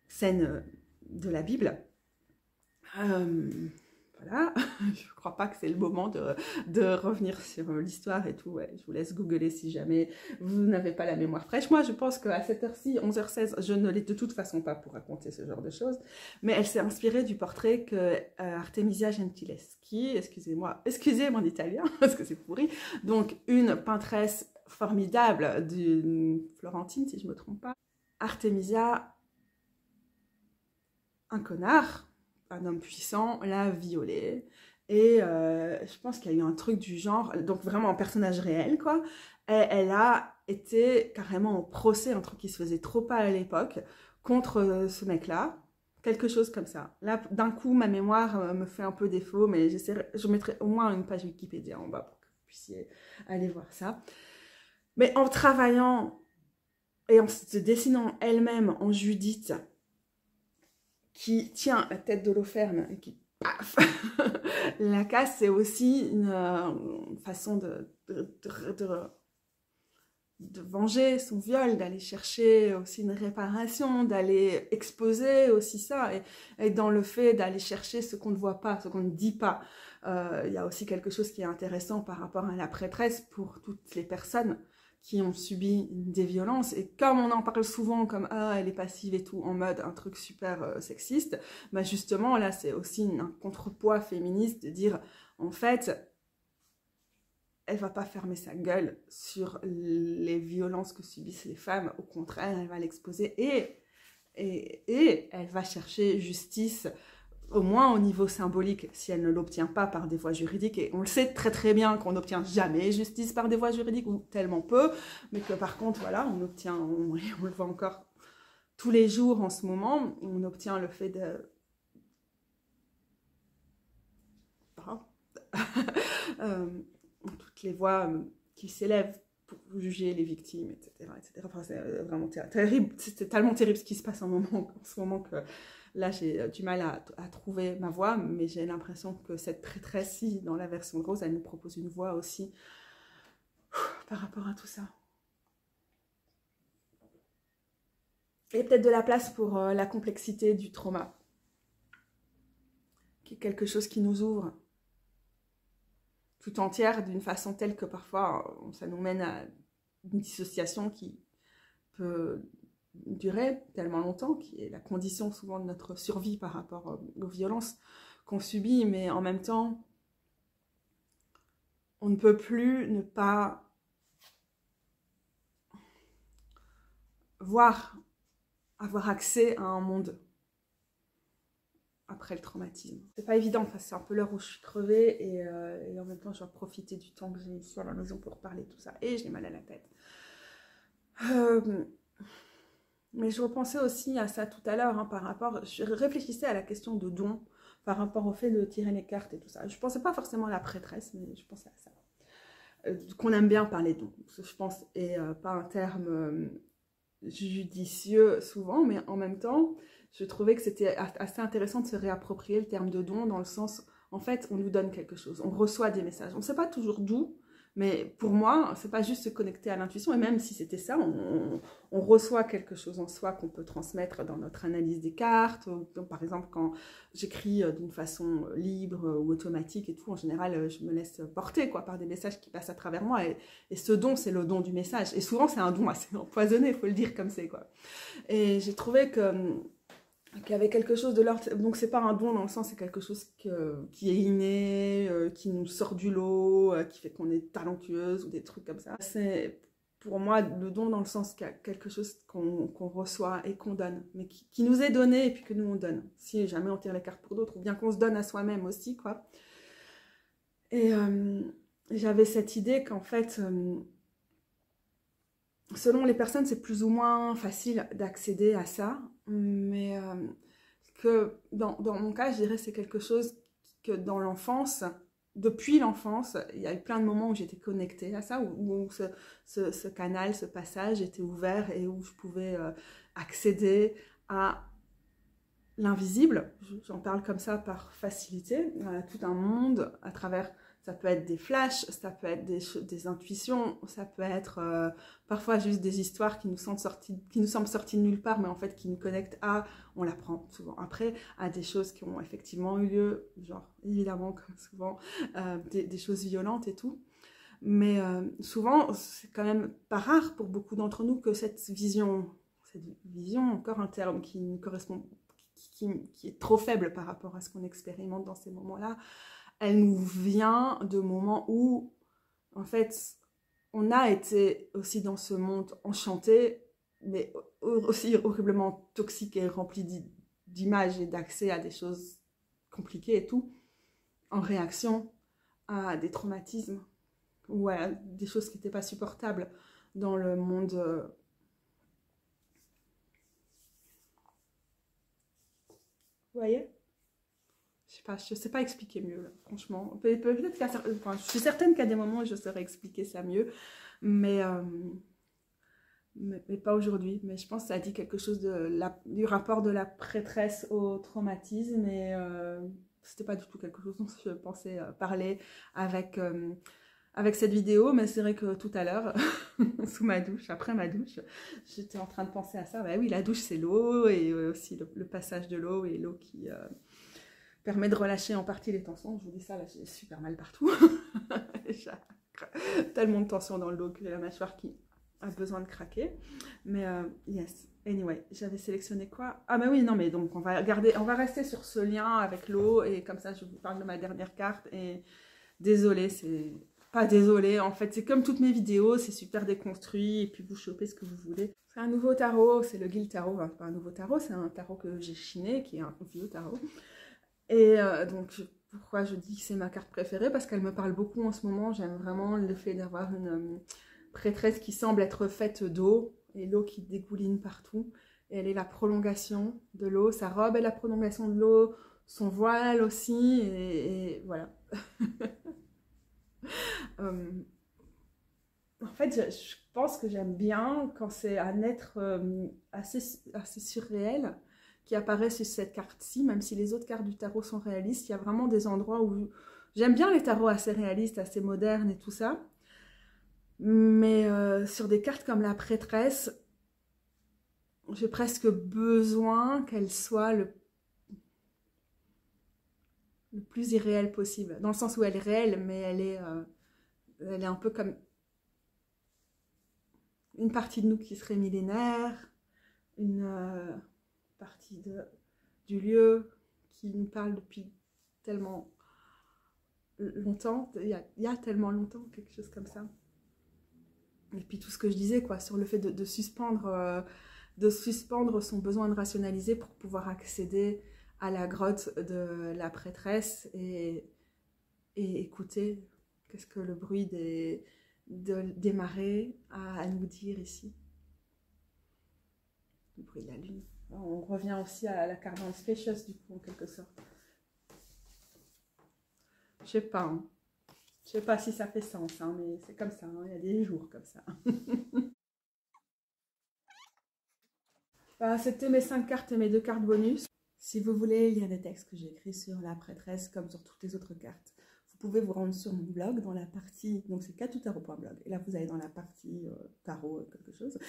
scène de la Bible. Voilà, je ne crois pas que c'est le moment de revenir sur l'histoire et tout. Ouais, je vous laisse googler si jamais vous n'avez pas la mémoire fraîche. Moi, je pense qu'à cette heure-ci, 11h16, je ne l'ai de toute façon pas pour raconter ce genre de choses. Mais elle s'est inspirée du portrait que Artemisia Gentileschi, excusez mon italien, parce que c'est pourri, donc une peintresse formidable d'une Florentine, si je ne me trompe pas. Artemisia, un connard, un homme puissant, l'a violée. Et je pense qu'il y a eu un truc du genre, donc vraiment un personnage réel, quoi. Elle a été carrément en procès, un truc qui se faisait trop pas à l'époque, contre ce mec-là. Quelque chose comme ça. Là, d'un coup, ma mémoire me fait un peu défaut, mais je mettrai au moins une page Wikipédia en bas pour que vous puissiez aller voir ça. Mais en travaillant et en se dessinant elle-même en Judith, qui tient la tête d'Holoferne et qui paf la casse, c'est aussi une façon de venger son viol, d'aller chercher aussi une réparation, d'aller exposer aussi ça, et dans le fait d'aller chercher ce qu'on ne voit pas, ce qu'on ne dit pas. Il y a aussi quelque chose qui est intéressant par rapport à la prêtresse pour toutes les personnes qui ont subi des violences, et comme on en parle souvent comme « ah, elle est passive et tout », en mode un truc super sexiste, bah justement, là, c'est aussi un contrepoids féministe de dire, en fait, elle va pas fermer sa gueule sur les violences que subissent les femmes, au contraire, elle va l'exposer, et elle va chercher justice, au moins au niveau symbolique, si elle ne l'obtient pas par des voies juridiques. Et on le sait très très bien qu'on n'obtient jamais justice par des voies juridiques, ou tellement peu, mais que par contre, voilà, on le voit encore tous les jours en ce moment, on obtient le fait de... toutes les voix qui s'élèvent pour juger les victimes, etc. etc. Enfin, c'est vraiment terrible, c'est tellement terrible ce qui se passe en ce moment que... Là, j'ai du mal à trouver ma voix, mais j'ai l'impression que cette prêtresse-ci, dans la version de Rose, elle nous propose une voix aussi par rapport à tout ça. Et peut-être de la place pour la complexité du trauma, qui est quelque chose qui nous ouvre tout entière d'une façon telle que parfois ça nous mène à une dissociation qui peut durer tellement longtemps, qui est la condition souvent de notre survie par rapport aux violences qu'on subit, mais en même temps, on ne peut plus ne pas avoir accès à un monde après le traumatisme. C'est pas évident, parce que c'est un peu l'heure où je suis crevée, et en même temps, je dois profiter du temps que j'ai ici à la maison pour parler de tout ça, et j'ai mal à la tête. Mais je repensais aussi à ça tout à l'heure, hein, je réfléchissais à la question de don, par rapport au fait de tirer les cartes et tout ça. Je pensais pas forcément à la prêtresse, mais je pensais à ça. Qu'on aime bien parler don, je pense, et pas un terme judicieux souvent, mais en même temps, je trouvais que c'était assez intéressant de se réapproprier le terme de don, dans le sens, en fait, on nous donne quelque chose, on reçoit des messages. On ne sait pas toujours d'où, mais pour moi, c'est pas juste se connecter à l'intuition, et même si c'était ça, on reçoit quelque chose en soi qu'on peut transmettre dans notre analyse des cartes. Donc, par exemple, quand j'écris d'une façon libre ou automatique et tout, en général, je me laisse porter quoi, par des messages qui passent à travers moi, et ce don, c'est le don du message. Et souvent, c'est un don assez empoisonné, il faut le dire comme c'est, quoi. Et j'ai trouvé qu'il y avait quelque chose de l'ordre, donc c'est pas un don dans le sens, c'est quelque chose qui est inné, qui nous sort du lot, qui fait qu'on est talentueuse ou des trucs comme ça. C'est pour moi le don dans le sens qu'il y a quelque chose qu'on reçoit et qu'on donne, mais qui nous est donné et puis que nous on donne. Si jamais on tire les cartes pour d'autres, ou bien qu'on se donne à soi-même aussi, quoi. Et j'avais cette idée qu'en fait, selon les personnes, c'est plus ou moins facile d'accéder à ça, mais que dans mon cas, je dirais que c'est quelque chose que dans l'enfance, depuis l'enfance, il y a eu plein de moments où j'étais connectée à ça, où ce canal, ce passage était ouvert et où je pouvais accéder à l'invisible. J'en parle comme ça par facilité, tout un monde à travers. Ça peut être des flashs, ça peut être des intuitions, ça peut être parfois juste des histoires qui nous semblent sorties de nulle part, mais en fait qui nous connectent à, on l'apprend souvent après, à des choses qui ont effectivement eu lieu, genre évidemment comme souvent, des choses violentes et tout. Mais souvent, c'est quand même pas rare pour beaucoup d'entre nous que cette vision, encore un terme qui ne correspond, qui est trop faible par rapport à ce qu'on expérimente dans ces moments-là, elle nous vient de moments où, en fait, on a été aussi dans ce monde enchanté, mais aussi horriblement toxique et rempli d'images et d'accès à des choses compliquées et tout, en réaction à des traumatismes ou à des choses qui n'étaient pas supportables dans le monde. Vous voyez ? Je sais pas expliquer mieux, là, franchement. Peut-être je suis certaine qu'à des moments, je saurais expliquer ça mieux, mais pas aujourd'hui. Mais je pense que ça dit quelque chose du rapport de la prêtresse au traumatisme, et c'était pas du tout quelque chose dont je pensais parler avec cette vidéo, mais c'est vrai que tout à l'heure, sous ma douche, après ma douche, j'étais en train de penser à ça. Bah oui, la douche, c'est l'eau, et aussi le passage de l'eau, et l'eau qui permet de relâcher en partie les tensions. Je vous dis ça, là, j'ai super mal partout. J'ai tellement de tension dans le dos que j'ai la mâchoire qui a besoin de craquer. Mais yes, anyway, j'avais sélectionné quoi? Ah bah oui, non mais donc on va rester sur ce lien avec l'eau, et comme ça je vous parle de ma dernière carte. Et désolée, c'est pas désolée, en fait c'est comme toutes mes vidéos, c'est super déconstruit, et puis vous chopez ce que vous voulez. C'est un nouveau tarot, c'est le Guil Tarot, enfin, pas un nouveau tarot, c'est un tarot que j'ai chiné, qui est un vieux tarot. Et donc, pourquoi je dis que c'est ma carte préférée? Parce qu'elle me parle beaucoup en ce moment. J'aime vraiment le fait d'avoir une prêtresse qui semble être faite d'eau, et l'eau qui dégouline partout. Et elle est la prolongation de l'eau. Sa robe est la prolongation de l'eau, son voile aussi, et voilà. En fait, je pense que j'aime bien quand c'est un être assez surréel qui apparaît sur cette carte-ci, même si les autres cartes du tarot sont réalistes. Il y a vraiment des endroits où j'aime bien les tarots assez réalistes, assez modernes et tout ça, mais sur des cartes comme la prêtresse, j'ai presque besoin qu'elle soit le plus irréelle possible, dans le sens où elle est réelle, mais elle est un peu comme une partie de nous qui serait millénaire, une partie du lieu qui nous parle depuis tellement longtemps, il y a tellement longtemps, quelque chose comme ça. Et puis tout ce que je disais, quoi, sur le fait de suspendre son besoin de rationaliser pour pouvoir accéder à la grotte de la prêtresse et écouter qu'est-ce que le bruit des marées a à nous dire ici. Le bruit de la lune. On revient aussi à la carte Spacious, du coup, en quelque sorte. Je sais pas, hein. Je sais pas si ça fait sens, hein, mais c'est comme ça, hein. Il y a des jours comme ça. C'était mes 5 cartes et mes 2 cartes bonus. Si vous voulez lire des textes que j'ai écrits sur la prêtresse, comme sur toutes les autres cartes, vous pouvez vous rendre sur mon blog, dans la partie, donc c'est katoutarot.blog, et là vous allez dans la partie tarot quelque chose,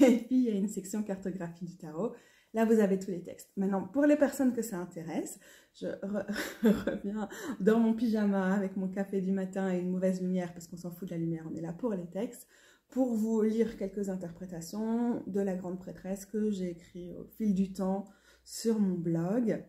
et puis il y a une section cartographie du tarot. Là, vous avez tous les textes. Maintenant, pour les personnes que ça intéresse, je reviens dans mon pyjama avec mon café du matin et une mauvaise lumière, parce qu'on s'en fout de la lumière, on est là pour les textes, pour vous lire quelques interprétations de la grande prêtresse que j'ai écrit au fil du temps sur mon blog.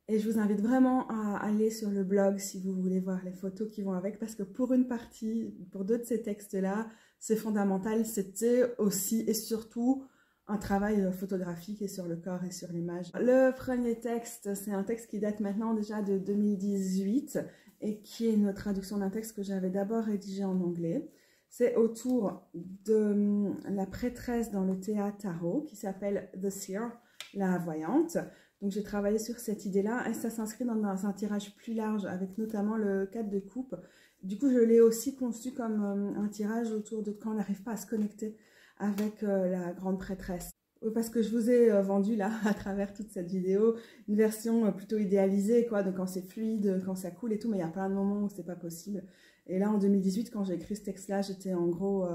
Et je vous invite vraiment à aller sur le blog si vous voulez voir les photos qui vont avec, parce que pour une partie, pour 2 de ces textes-là, c'est fondamental, c'était aussi et surtout un travail photographique et sur le corps et sur l'image. Le premier texte, c'est un texte qui date maintenant déjà de 2018 et qui est une traduction d'un texte que j'avais d'abord rédigé en anglais. C'est autour de la prêtresse dans le théâtre tarot qui s'appelle The Seer, la voyante. Donc j'ai travaillé sur cette idée-là et ça s'inscrit dans un tirage plus large avec notamment le 4 de coupe. Du coup, je l'ai aussi conçu comme un tirage autour de quand on n'arrive pas à se connecter avec la grande prêtresse. Parce que je vous ai vendu là, à travers toute cette vidéo, une version plutôt idéalisée, quoi, de quand c'est fluide, quand ça coule et tout, mais il y a plein de moments où c'est pas possible. Et là, en 2018, quand j'ai écrit ce texte-là, j'étais en gros...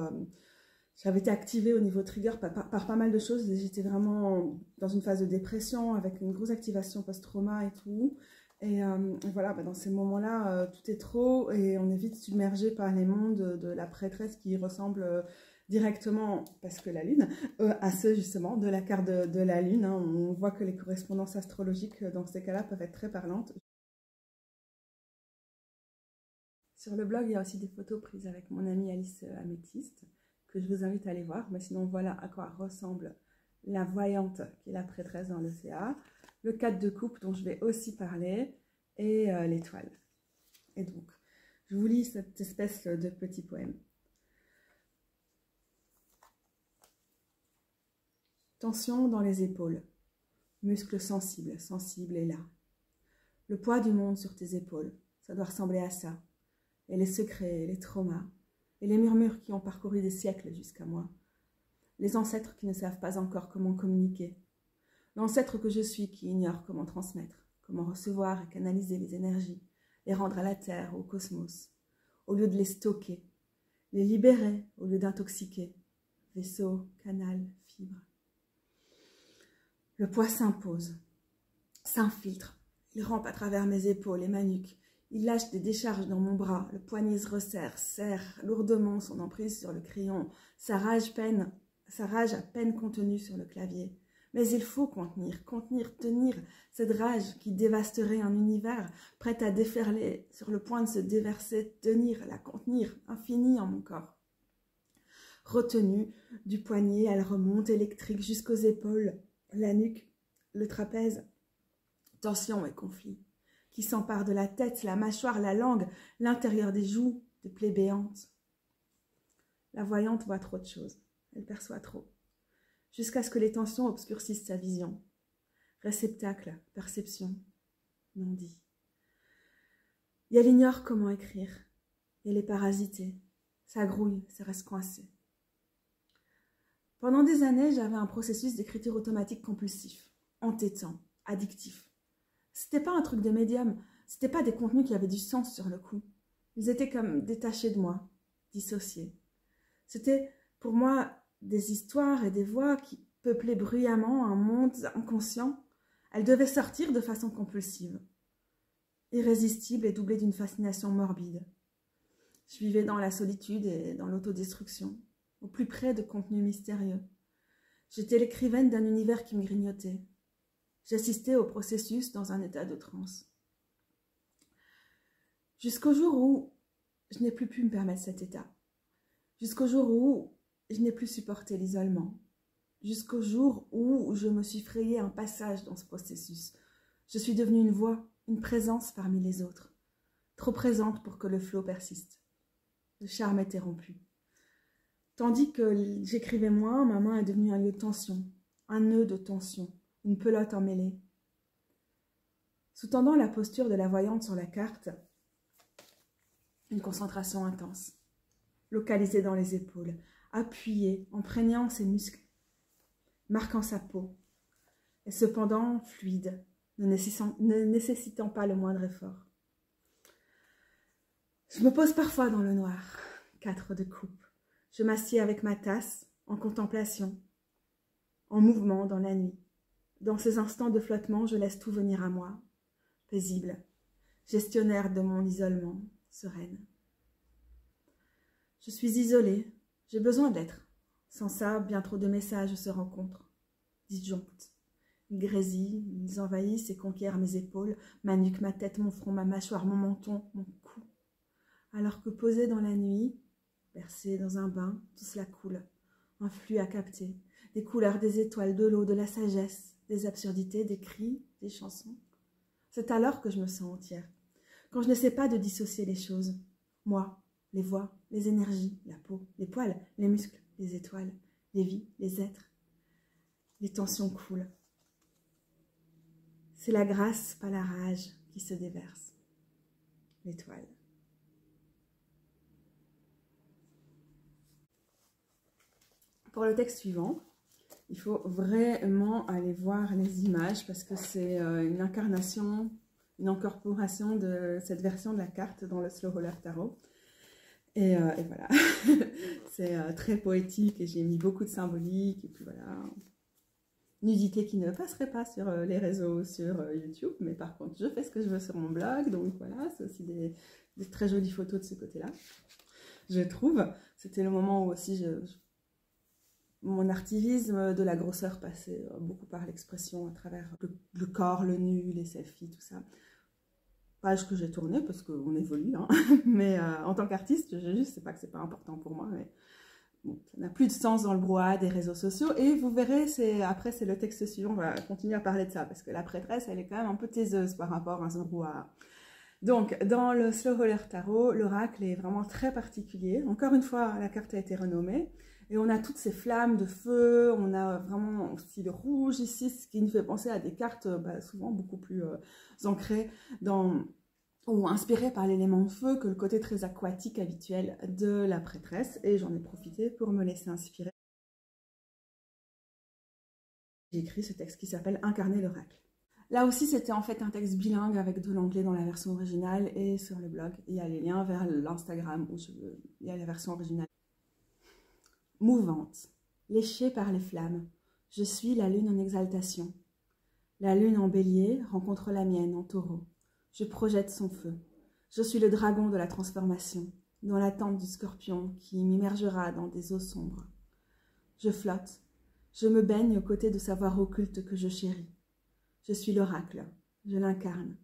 j'avais été activée au niveau trigger par pas mal de choses. J'étais vraiment dans une phase de dépression, avec une grosse activation post-trauma et tout. Et voilà, dans ces moments-là, tout est trop et on est vite submergé par les mondes de la prêtresse qui ressemble directement, parce que la lune, à ceux justement de la carte de la lune. Hein. On voit que les correspondances astrologiques dans ces cas-là peuvent être très parlantes. Sur le blog, il y a aussi des photos prises avec mon amie Alice Améthyste, que je vous invite à aller voir. Mais sinon, voilà à quoi ressemble la voyante, qui est la prêtresse dans l'océan, le 4 de coupe, dont je vais aussi parler, et l'étoile. Et donc, je vous lis cette espèce de petit poème. Tension dans les épaules, muscles sensibles, sensibles et là. Le poids du monde sur tes épaules, ça doit ressembler à ça. Et les secrets, et les traumas, et les murmures qui ont parcouru des siècles jusqu'à moi. Les ancêtres qui ne savent pas encore comment communiquer. L'ancêtre que je suis qui ignore comment transmettre, comment recevoir et canaliser les énergies, les rendre à la terre, au cosmos, au lieu de les stocker, les libérer au lieu d'intoxiquer. Vaisseau, canal, fibre. Le poids s'impose, s'infiltre, il rampe à travers mes épaules et ma nuque. Il lâche des décharges dans mon bras, le poignet se resserre, serre lourdement son emprise sur le crayon, sa rage à peine contenue sur le clavier. Mais il faut contenir, tenir cette rage qui dévasterait un univers, prête à déferler, sur le point de se déverser, tenir, la contenir, infinie en mon corps. Retenue du poignet, elle remonte électrique jusqu'aux épaules, la nuque, le trapèze. Tension et conflit qui s'empare de la tête, la mâchoire, la langue, l'intérieur des joues, des plaies béantes. La voyante voit trop de choses, elle perçoit trop, jusqu'à ce que les tensions obscurcissent sa vision. Réceptacle, perception, non dit. Et elle ignore comment écrire, et elle est parasitée, ça grouille, ça reste coincé. Pendant des années, j'avais un processus d'écriture automatique compulsif, entêtant, addictif. C'était pas un truc de médium, c'était pas des contenus qui avaient du sens sur le coup. Ils étaient comme détachés de moi, dissociés. C'était pour moi des histoires et des voix qui peuplaient bruyamment un monde inconscient. Elles devaient sortir de façon compulsive, irrésistible et doublée d'une fascination morbide. Je vivais dans la solitude et dans l'autodestruction, au plus près de contenus mystérieux. J'étais l'écrivaine d'un univers qui me grignotait. J'assistais au processus dans un état de transe. Jusqu'au jour où je n'ai plus pu me permettre cet état. Jusqu'au jour où je n'ai plus supporté l'isolement. Jusqu'au jour où je me suis frayé un passage dans ce processus. Je suis devenue une voix, une présence parmi les autres. Trop présente pour que le flot persiste. Le charme était rompu. Tandis que j'écrivais moins, ma main est devenue un lieu de tension, un nœud de tension. Une pelote emmêlée. Sous-tendant la posture de la voyante sur la carte, une concentration intense, localisée dans les épaules, appuyée, imprégnant ses muscles, marquant sa peau, et cependant fluide, ne nécessitant pas le moindre effort. Je me pose parfois dans le noir, 4 de coupe. Je m'assieds avec ma tasse, en contemplation, en mouvement dans la nuit. Dans ces instants de flottement, je laisse tout venir à moi, paisible, gestionnaire de mon isolement, sereine. Je suis isolée, j'ai besoin d'être. Sans ça, bien trop de messages se rencontrent, disjonctent. Ils grésillent, ils envahissent et conquièrent mes épaules, ma nuque, ma tête, mon front, ma mâchoire, mon menton, mon cou. Alors que posée dans la nuit, bercée dans un bain, tout cela coule, un flux à capter, des couleurs, des étoiles, de l'eau, de la sagesse, des absurdités, des cris, des chansons. C'est alors que je me sens entière, quand je ne sais pas de dissocier les choses. Moi, les voix, les énergies, la peau, les poils, les muscles, les étoiles, les vies, les êtres. Les tensions coulent. C'est la grâce, pas la rage, qui se déverse. L'étoile. Pour le texte suivant, il faut vraiment aller voir les images parce que c'est une incarnation, une incorporation de cette version de la carte dans le Slow Roller Tarot. Et voilà, c'est très poétique et j'ai mis beaucoup de symbolique. Et puis voilà, nudité qui ne passerait pas sur les réseaux, sur YouTube. Mais par contre, je fais ce que je veux sur mon blog. Donc voilà, c'est aussi des très jolies photos de ce côté-là, je trouve. C'était le moment où aussi mon artivisme de la grosseur passait beaucoup par l'expression à travers le corps, le nu, les selfies, tout ça. Page que j'ai tournée parce qu'on évolue, hein. Mais en tant qu'artiste, je sais pas que c'est pas important pour moi, mais bon, ça n'a plus de sens dans le brouhaha des réseaux sociaux. Et vous verrez, après c'est le texte suivant, on va continuer à parler de ça parce que la prêtresse, elle est quand même un peu taiseuse par rapport à ce brouhaha. Donc, dans le Slow Roller Tarot, l'oracle est vraiment très particulier. Encore une fois, la carte a été renommée. Et on a toutes ces flammes de feu, on a vraiment aussi le rouge ici, ce qui nous fait penser à des cartes souvent beaucoup plus ancrées ou inspirées par l'élément de feu que le côté très aquatique habituel de la prêtresse. Et j'en ai profité pour me laisser inspirer. J'ai écrit ce texte qui s'appelle « Incarner l'oracle ». Là aussi, c'était en fait un texte bilingue avec de l'anglais dans la version originale et sur le blog. Il y a les liens vers l'Instagram où il y a la version originale. Mouvante, léchée par les flammes, je suis la lune en exaltation. La lune en bélier rencontre la mienne en taureau. Je projette son feu. Je suis le dragon de la transformation, dans l'attente du scorpion qui m'immergera dans des eaux sombres. Je flotte, je me baigne aux côtés de sa voix occulte que je chéris. Je suis l'oracle, je l'incarne.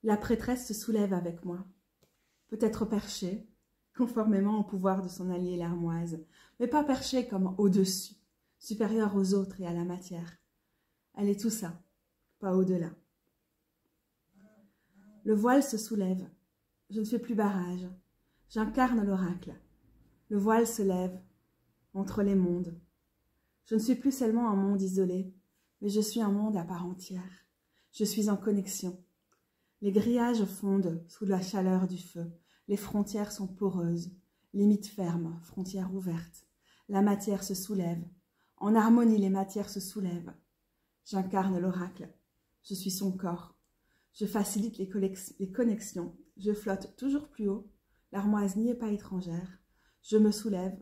La prêtresse se soulève avec moi, peut-être perchée, conformément au pouvoir de son allié l'armoise, mais pas perchée comme au-dessus, supérieure aux autres et à la matière. Elle est tout ça, pas au-delà. Le voile se soulève, je ne fais plus barrage, j'incarne l'oracle. Le voile se lève entre les mondes. Je ne suis plus seulement un monde isolé, mais je suis un monde à part entière. Je suis en connexion. Les grillages fondent sous la chaleur du feu. Les frontières sont poreuses, limites fermes, frontières ouvertes. La matière se soulève. En harmonie, les matières se soulèvent. J'incarne l'oracle. Je suis son corps. Je facilite les connexions. Je flotte toujours plus haut. L'armoise n'y est pas étrangère. Je me soulève,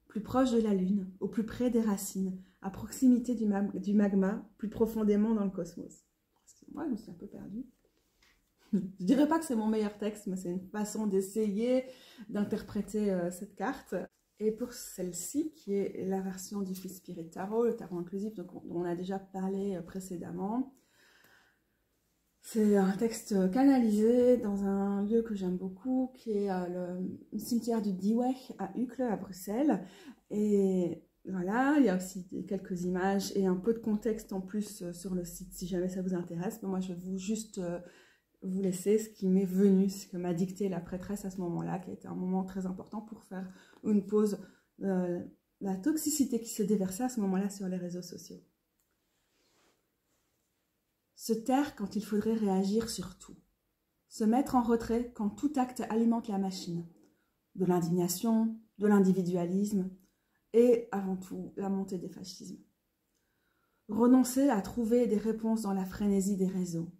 plus proche de la lune, au plus près des racines, à proximité du magma, plus profondément dans le cosmos. Moi, je me suis un peu perdue. Je dirais pas que c'est mon meilleur texte, mais c'est une façon d'essayer d'interpréter cette carte. Et pour celle-ci, qui est la version du Fifth Spirit Tarot, le tarot inclusif dont on a déjà parlé précédemment, c'est un texte canalisé dans un lieu que j'aime beaucoup, qui est le cimetière du Dieweg à Uccle, à Bruxelles. Et voilà, il y a aussi quelques images et un peu de contexte en plus sur le site, si jamais ça vous intéresse. Mais moi, je vais juste vous laisser ce qui m'est venu, ce que m'a dicté la prêtresse à ce moment-là, qui a été un moment très important pour faire une pause, la toxicité qui se déversait à ce moment-là sur les réseaux sociaux. Se taire quand il faudrait réagir sur tout. Se mettre en retrait quand tout acte alimente la machine. De l'indignation, de l'individualisme et, avant tout, la montée des fascismes. Renoncer à trouver des réponses dans la frénésie des réseaux.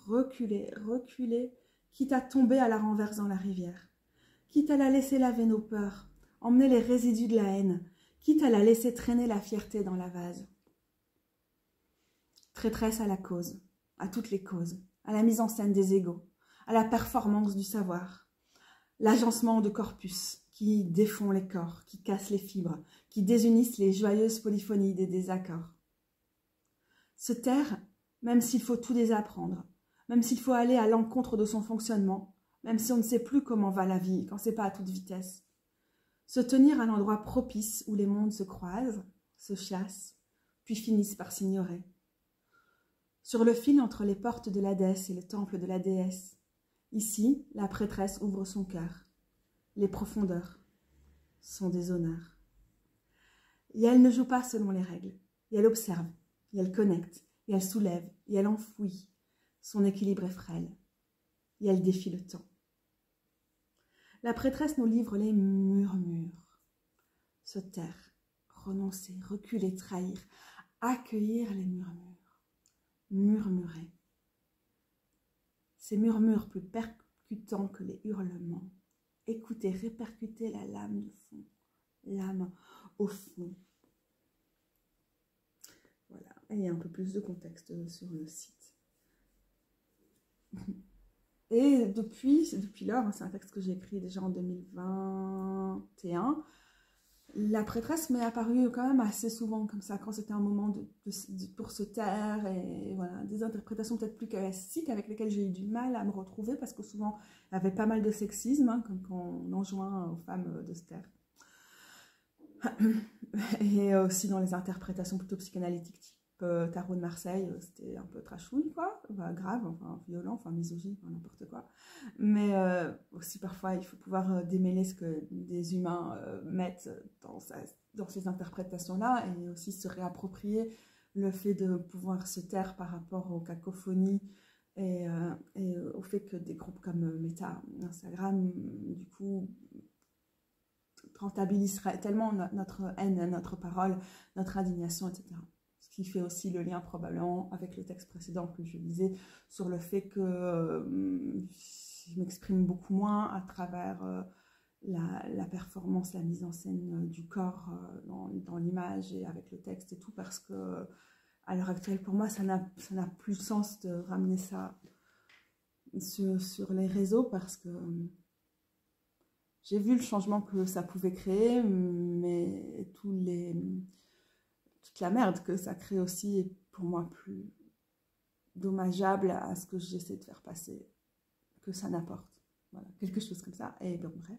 Reculer, reculer, quitte à tomber à la renverse dans la rivière. Quitte à la laisser laver nos peurs, emmener les résidus de la haine. Quitte à la laisser traîner la fierté dans la vase. Traîtresse à la cause, à toutes les causes, à la mise en scène des égos, à la performance du savoir, l'agencement de corpus qui défont les corps, qui cassent les fibres, qui désunissent les joyeuses polyphonies des désaccords. Se taire, même s'il faut tout désapprendre, même s'il faut aller à l'encontre de son fonctionnement, même si on ne sait plus comment va la vie quand c'est pas à toute vitesse. Se tenir à un endroit propice où les mondes se croisent, se chassent, puis finissent par s'ignorer. Sur le fil entre les portes de l'Hadès et le temple de la déesse, ici, la prêtresse ouvre son cœur. les profondeurs sont des honneurs. Et elle ne joue pas selon les règles. Et elle observe, et elle connecte, et elle soulève, et elle enfouit. Son équilibre est frêle. Et elle défie le temps. La prêtresse nous livre les murmures. Se taire, renoncer, reculer, trahir, accueillir les murmures. Murmurer. Ces murmures plus percutants que les hurlements. Écouter, répercuter la lame du fond. L'âme au fond. Voilà. Et il y a un peu plus de contexte sur le site. Et depuis lors, c'est un texte que j'ai écrit déjà en 2021, la prêtresse m'est apparue quand même assez souvent comme ça, quand c'était un moment pour se taire, et voilà, des interprétations peut-être plus classiques avec lesquelles j'ai eu du mal à me retrouver, parce que souvent il y avait pas mal de sexisme, hein, comme quand on enjoint aux femmes de se taire. Et aussi dans les interprétations plutôt psychanalytiques type Tarot de Marseille, c'était un peu trashouille, quoi, enfin, grave, enfin violent, enfin misogyne, enfin, n'importe quoi. Mais aussi parfois il faut pouvoir démêler ce que des humains mettent dans ces interprétations-là, et aussi se réapproprier le fait de pouvoir se taire par rapport aux cacophonies et au fait que des groupes comme Meta, Instagram, du coup, rentabiliserait tellement notre haine, notre parole, notre indignation, etc. Ce qui fait aussi le lien probablement avec le texte précédent que je lisais sur le fait que je m'exprime beaucoup moins à travers la performance, la mise en scène du corps dans l'image et avec le texte et tout, parce que à l'heure actuelle, pour moi, ça n'a plus de sens de ramener ça sur les réseaux, parce que j'ai vu le changement que ça pouvait créer, mais toute la merde que ça crée aussi est pour moi plus dommageable à ce que j'essaie de faire passer que ça n'apporte. Voilà, quelque chose comme ça. Et bon, bref,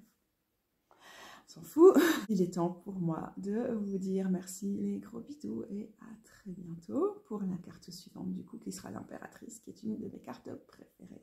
on s'en fout. Il est temps pour moi de vous dire merci, les gros bisous, et à très bientôt pour la carte suivante, du coup, qui sera l'impératrice, qui est une de mes cartes préférées.